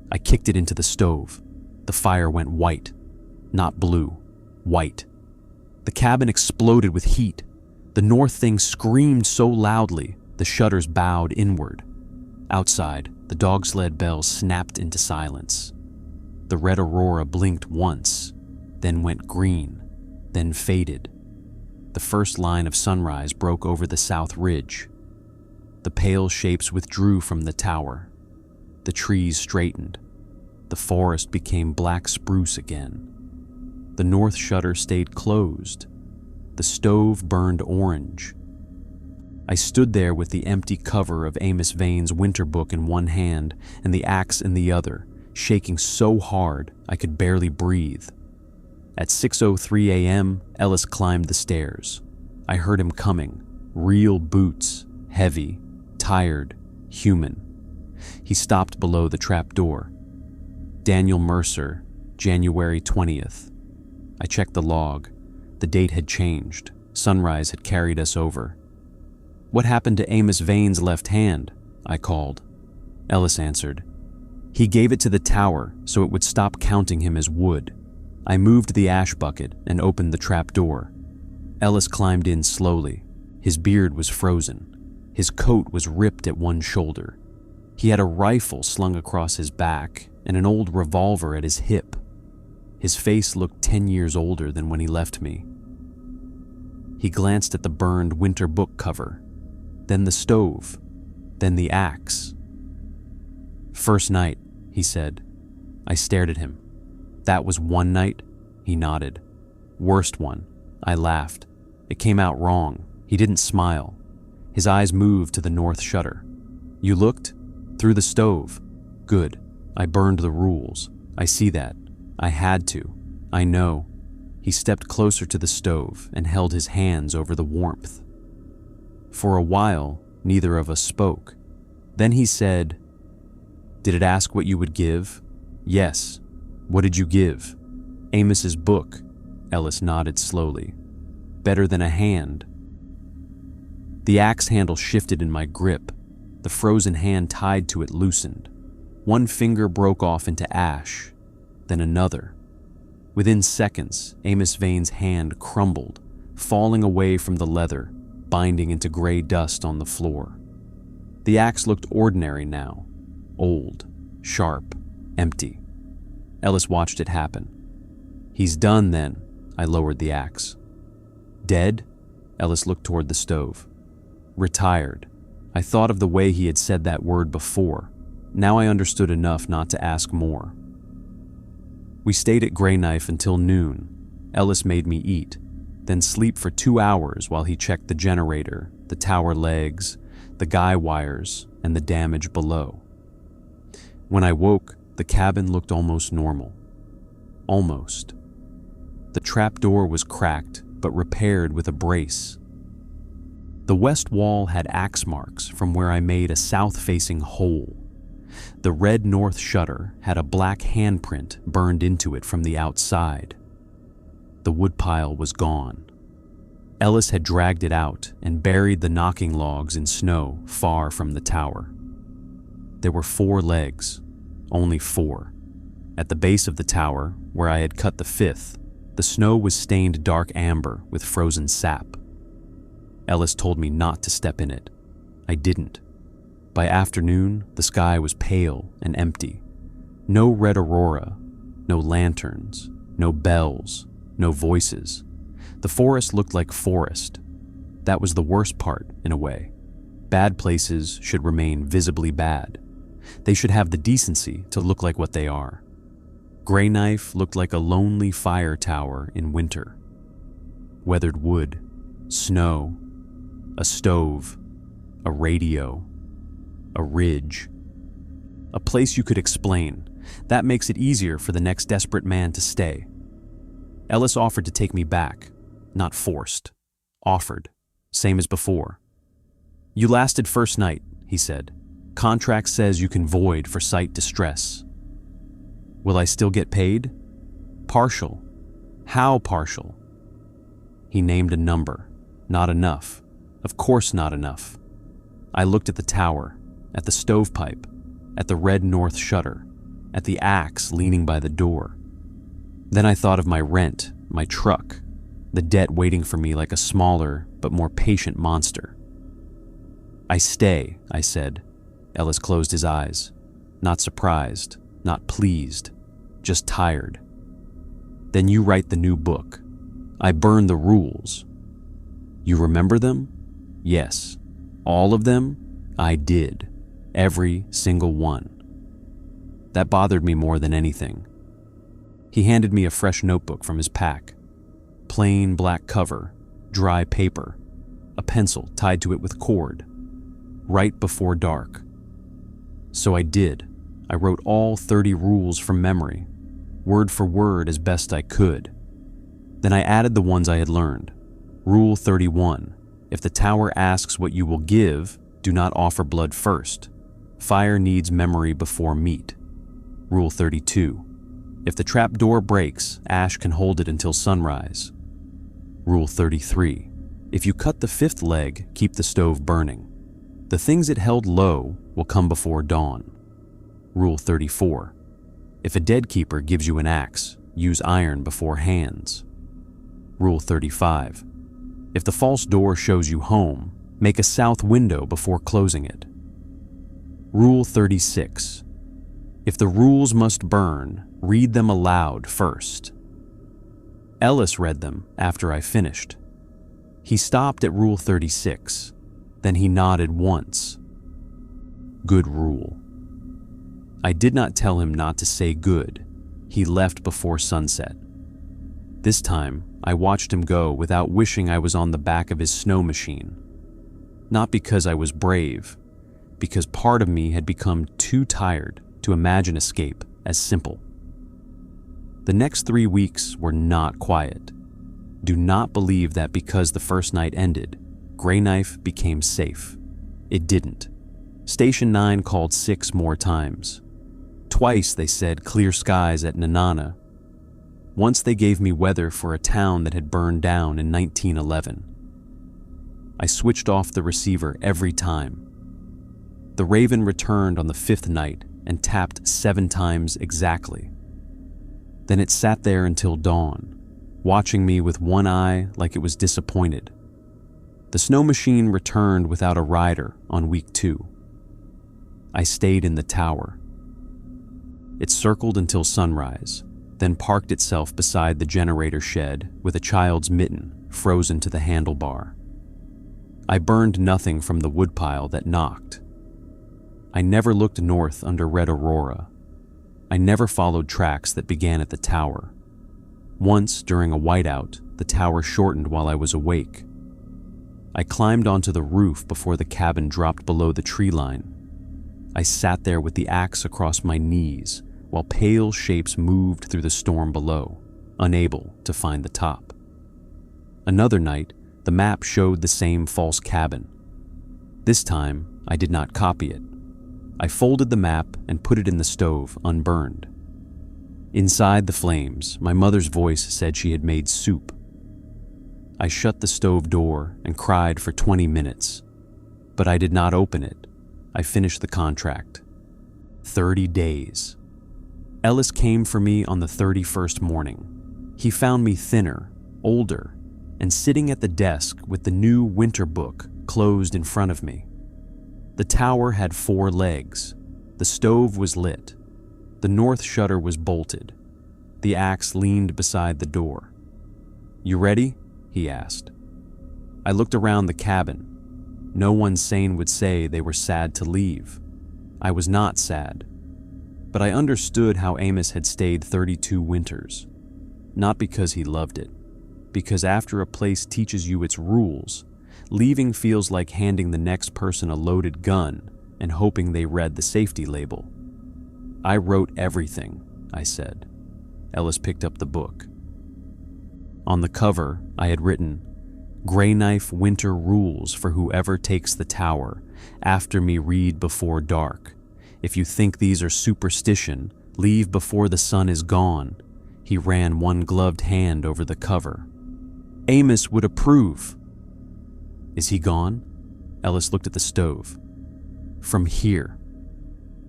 I kicked it into the stove. The fire went white, not blue, white. The cabin exploded with heat. The north thing screamed so loudly, the shutters bowed inward. Outside, the dog sled bells snapped into silence. The red aurora blinked once, then went green, then faded. The first line of sunrise broke over the south ridge. The pale shapes withdrew from the tower. The trees straightened. The forest became black spruce again. The north shutter stayed closed. The stove burned orange. I stood there with the empty cover of Amos Vane's winter book in one hand and the axe in the other, shaking so hard I could barely breathe. At 6:03 a.m., Ellis climbed the stairs. I heard him coming, real boots, heavy, tired, human. He stopped below the trap door. Daniel Mercer, January 20th. I checked the log. The date had changed. Sunrise had carried us over. "What happened to Amos Vane's left hand?" I called. Ellis answered. "He gave it to the tower so it would stop counting him as wood." I moved the ash bucket and opened the trap door. Ellis climbed in slowly. His beard was frozen. His coat was ripped at one shoulder. He had a rifle slung across his back and an old revolver at his hip. His face looked 10 years older than when he left me. He glanced at the burned winter book cover, then the stove, then the axe. "First night," he said. I stared at him. "That was one night?" He nodded. "Worst one." I laughed. It came out wrong. He didn't smile. His eyes moved to the north shutter. "You looked? Through the stove. Good. I burned the rules. I see that. I had to. I know." He stepped closer to the stove and held his hands over the warmth. For a while, neither of us spoke. Then he said, "Did it ask what you would give?" "Yes." "What did you give?" "Amos's book." Ellis nodded slowly. "Better than a hand." The axe handle shifted in my grip. The frozen hand tied to it loosened. One finger broke off into ash, then another. Within seconds, Amos Vane's hand crumbled, falling away from the leather, binding into gray dust on the floor. The axe looked ordinary now, old, sharp, empty. Ellis watched it happen. "He's done then." I lowered the axe. "Dead?" Ellis looked toward the stove. "Retired." I thought of the way he had said that word before. Now I understood enough not to ask more. We stayed at Grey Knife until noon. Ellis made me eat, then sleep for 2 hours while he checked the generator, the tower legs, the guy wires, and the damage below. When I woke, the cabin looked almost normal. Almost. The trap door was cracked, but repaired with a brace. The west wall had axe marks from where I made a south-facing hole. The red north shutter had a black handprint burned into it from the outside. The woodpile was gone. Ellis had dragged it out and buried the knocking logs in snow far from the tower. There were 4 legs, only 4. At the base of the tower, where I had cut the 5th, the snow was stained dark amber with frozen sap. Ellis told me not to step in it. I didn't. By afternoon, the sky was pale and empty. No red aurora, no lanterns, no bells, no voices. The forest looked like forest. That was the worst part, in a way. Bad places should remain visibly bad. They should have the decency to look like what they are. Grey Knife looked like a lonely fire tower in winter. Weathered wood, snow, a stove, a radio, a ridge. A place you could explain. That makes it easier for the next desperate man to stay. Ellis offered to take me back. Not forced. Offered. Same as before. "You lasted first night," he said. "Contract says you can void for sight distress." "Will I still get paid?" "Partial." "How partial?" He named a number. Not enough. Of course not enough. I looked at the tower, at the stovepipe, at the red north shutter, at the axe leaning by the door. Then I thought of my rent, my truck, the debt waiting for me like a smaller but more patient monster. "I stay," I said. Ellis closed his eyes. Not surprised, not pleased, just tired. "Then you write the new book. I burn the rules." "You remember them?" "Yes." "All of them?" I did. Every single one. That bothered me more than anything. He handed me a fresh notebook from his pack. Plain black cover, dry paper, a pencil tied to it with cord. Right before dark. So I did. I wrote all 30 rules from memory, word for word as best I could. Then I added the ones I had learned. Rule 31. If the tower asks what you will give, do not offer blood first. Fire needs memory before meat. Rule 32. If the trap door breaks, ash can hold it until sunrise. Rule 33. If you cut the fifth leg, keep the stove burning. The things it held low will come before dawn. Rule 34. If a dead keeper gives you an axe, use iron before hands. Rule 35. If the false door shows you home, make a south window before closing it. Rule 36. If the rules must burn, read them aloud first. Ellis read them after I finished. He stopped at Rule 36, then he nodded once. Good rule. I did not tell him not to say good. He left before sunset. This time, I watched him go without wishing I was on the back of his snow machine. Not because I was brave, because part of me had become too tired to imagine escape as simple. The next 3 weeks were not quiet. Do not believe that because the first night ended, Grey Knife became safe. It didn't. Station 9 called 6 more times. Twice they said clear skies at Nanana. Once they gave me weather for a town that had burned down in 1911. I switched off the receiver every time. The Raven returned on the 5th night and tapped 7 times exactly. Then it sat there until dawn, watching me with one eye like it was disappointed. The snow machine returned without a rider on week 2. I stayed in the tower. It circled until sunrise, then parked itself beside the generator shed with a child's mitten frozen to the handlebar. I burned nothing from the woodpile that knocked. I never looked north under red aurora. I never followed tracks that began at the tower. Once, during a whiteout, the tower shortened while I was awake. I climbed onto the roof before the cabin dropped below the tree line. I sat there with the axe across my knees while pale shapes moved through the storm below, unable to find the top. Another night, the map showed the same false cabin. This time, I did not copy it. I folded the map and put it in the stove, unburned. Inside the flames, my mother's voice said she had made soup. I shut the stove door and cried for 20 minutes, but I did not open it. I finished the contract. 30 days. Ellis came for me on the 31st morning. He found me thinner, older, and sitting at the desk with the new winter book closed in front of me. The tower had 4 legs. The stove was lit. The north shutter was bolted. The axe leaned beside the door. "You ready?" he asked. I looked around the cabin. No one sane would say they were sad to leave. I was not sad. But I understood how Amos had stayed 32 winters. Not because he loved it. Because after a place teaches you its rules, leaving feels like handing the next person a loaded gun and hoping they read the safety label. "I wrote everything," I said. Ellis picked up the book. On the cover, I had written, "Grey Knife Winter Rules for whoever takes the tower. After me read before dark. If you think these are superstition, leave before the sun is gone." He ran one gloved hand over the cover. "Amos would approve." "Is he gone?" Ellis looked at the stove. "From here."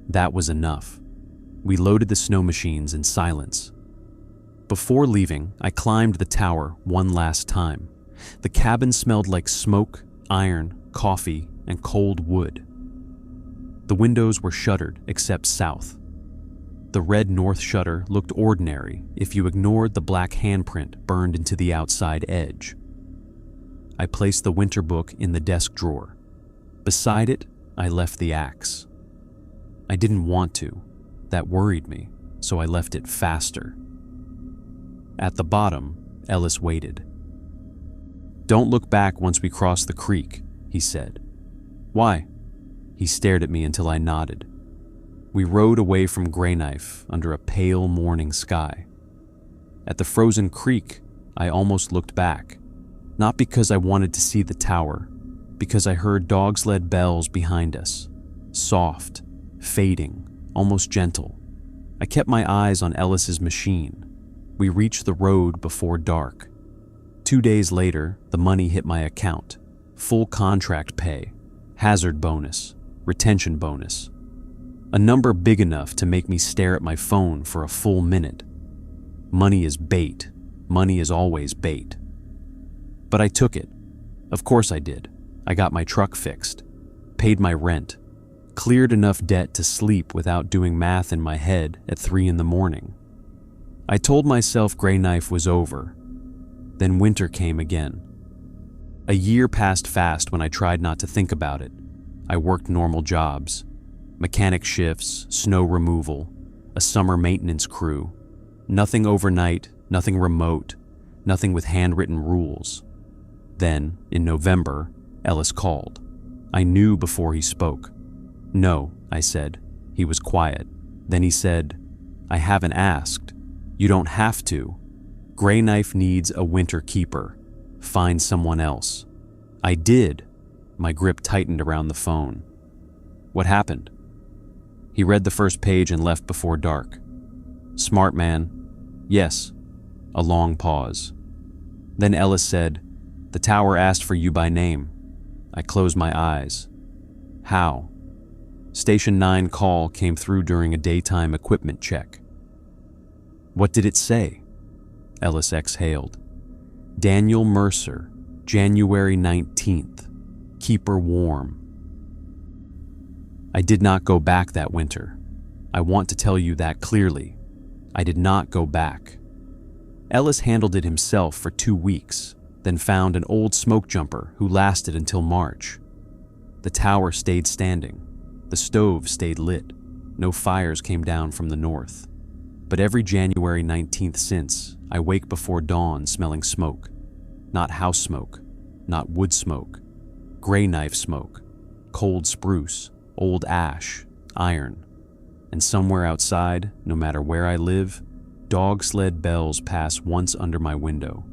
That was enough. We loaded the snow machines in silence. Before leaving, I climbed the tower one last time. The cabin smelled like smoke, iron, coffee, and cold wood. The windows were shuttered except south. The red north shutter looked ordinary if you ignored the black handprint burned into the outside edge. I placed the winter book in the desk drawer. Beside it, I left the axe. I didn't want to. That worried me, so I left it faster. At the bottom, Ellis waited. "Don't look back once we cross the creek," he said. "Why?" He stared at me until I nodded. We rode away from Greyknife under a pale morning sky. At the frozen creek, I almost looked back, not because I wanted to see the tower, because I heard dog-sled bells behind us, soft, fading, almost gentle. I kept my eyes on Ellis's machine. We reached the road before dark. 2 days later, the money hit my account. Full contract pay, hazard bonus, retention bonus. A number big enough to make me stare at my phone for a full minute. Money is bait. Money is always bait. But I took it. Of course I did. I got my truck fixed, paid my rent, cleared enough debt to sleep without doing math in my head at 3 a.m. I told myself Greyknife was over. Then winter came again. A year passed fast when I tried not to think about it. I worked normal jobs, mechanic shifts, snow removal, a summer maintenance crew. Nothing overnight, nothing remote, nothing with handwritten rules. Then, in November, Ellis called. I knew before he spoke. "No," I said. He was quiet. Then he said, "I haven't asked. You don't have to. Greyknife needs a winter keeper. Find someone else." I did. My grip tightened around the phone. "What happened?" He read the first page and left before dark. "Smart man." "Yes." A long pause. Then Ellis said, "The tower asked for you by name." I closed my eyes. "How?" Station 9 call came through during a daytime equipment check. "What did it say?" Ellis exhaled. "Daniel Mercer, January 19th. Keep her warm." I did not go back that winter. I want to tell you that clearly. I did not go back. Ellis handled it himself for 2 weeks, then found an old smoke jumper who lasted until March. The tower stayed standing. The stove stayed lit. No fires came down from the north. But every January 19th since, I wake before dawn smelling smoke. Not house smoke, not wood smoke. Greyknife smoke, cold spruce, old ash, iron. And somewhere outside, no matter where I live, dog sled bells pass once under my window.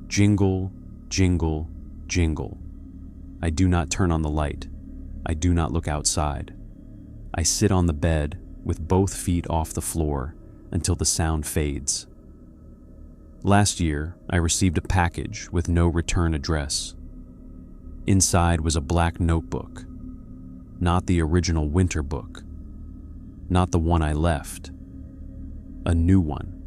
Jingle, jingle, jingle. I do not turn on the light. I do not look outside. I sit on the bed with both feet off the floor until the sound fades. Last year, I received a package with no return address. Inside was a black notebook. Not the original winter book. Not the one I left. A new one.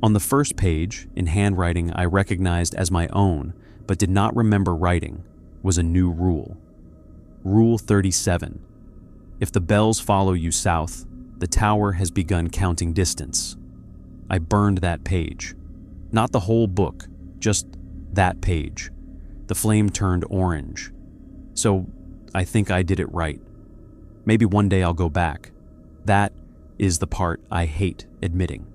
On the first page, in handwriting I recognized as my own, but did not remember writing, was a new rule. Rule 37. If the bells follow you south, the tower has begun counting distance. I burned that page. Not the whole book, just that page. The flame turned orange. So I think I did it right. Maybe one day I'll go back. That is the part I hate admitting.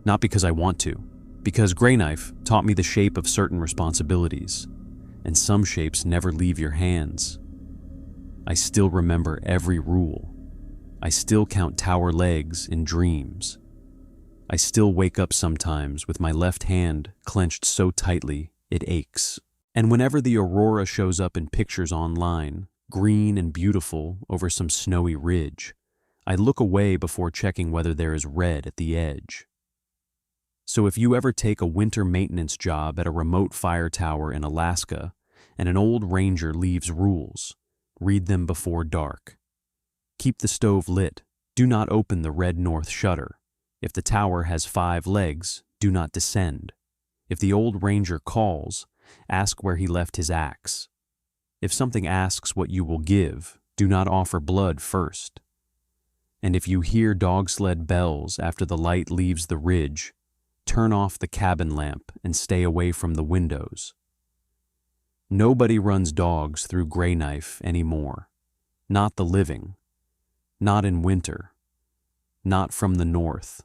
Not because I want to, because Greyknife taught me the shape of certain responsibilities, and some shapes never leave your hands. I still remember every rule. I still count tower legs in dreams. I still wake up sometimes with my left hand clenched so tightly it aches. And whenever the aurora shows up in pictures online, green and beautiful over some snowy ridge, I look away before checking whether there is red at the edge. So if you ever take a winter maintenance job at a remote fire tower in Alaska and an old ranger leaves rules, read them before dark. Keep the stove lit. Do not open the red north shutter. If the tower has 5 legs, do not descend. If the old ranger calls, ask where he left his axe. If something asks what you will give, do not offer blood first. And if you hear dog sled bells after the light leaves the ridge, turn off the cabin lamp and stay away from the windows. Nobody runs dogs through gray knife anymore. Not the living. Not in winter. Not from the north.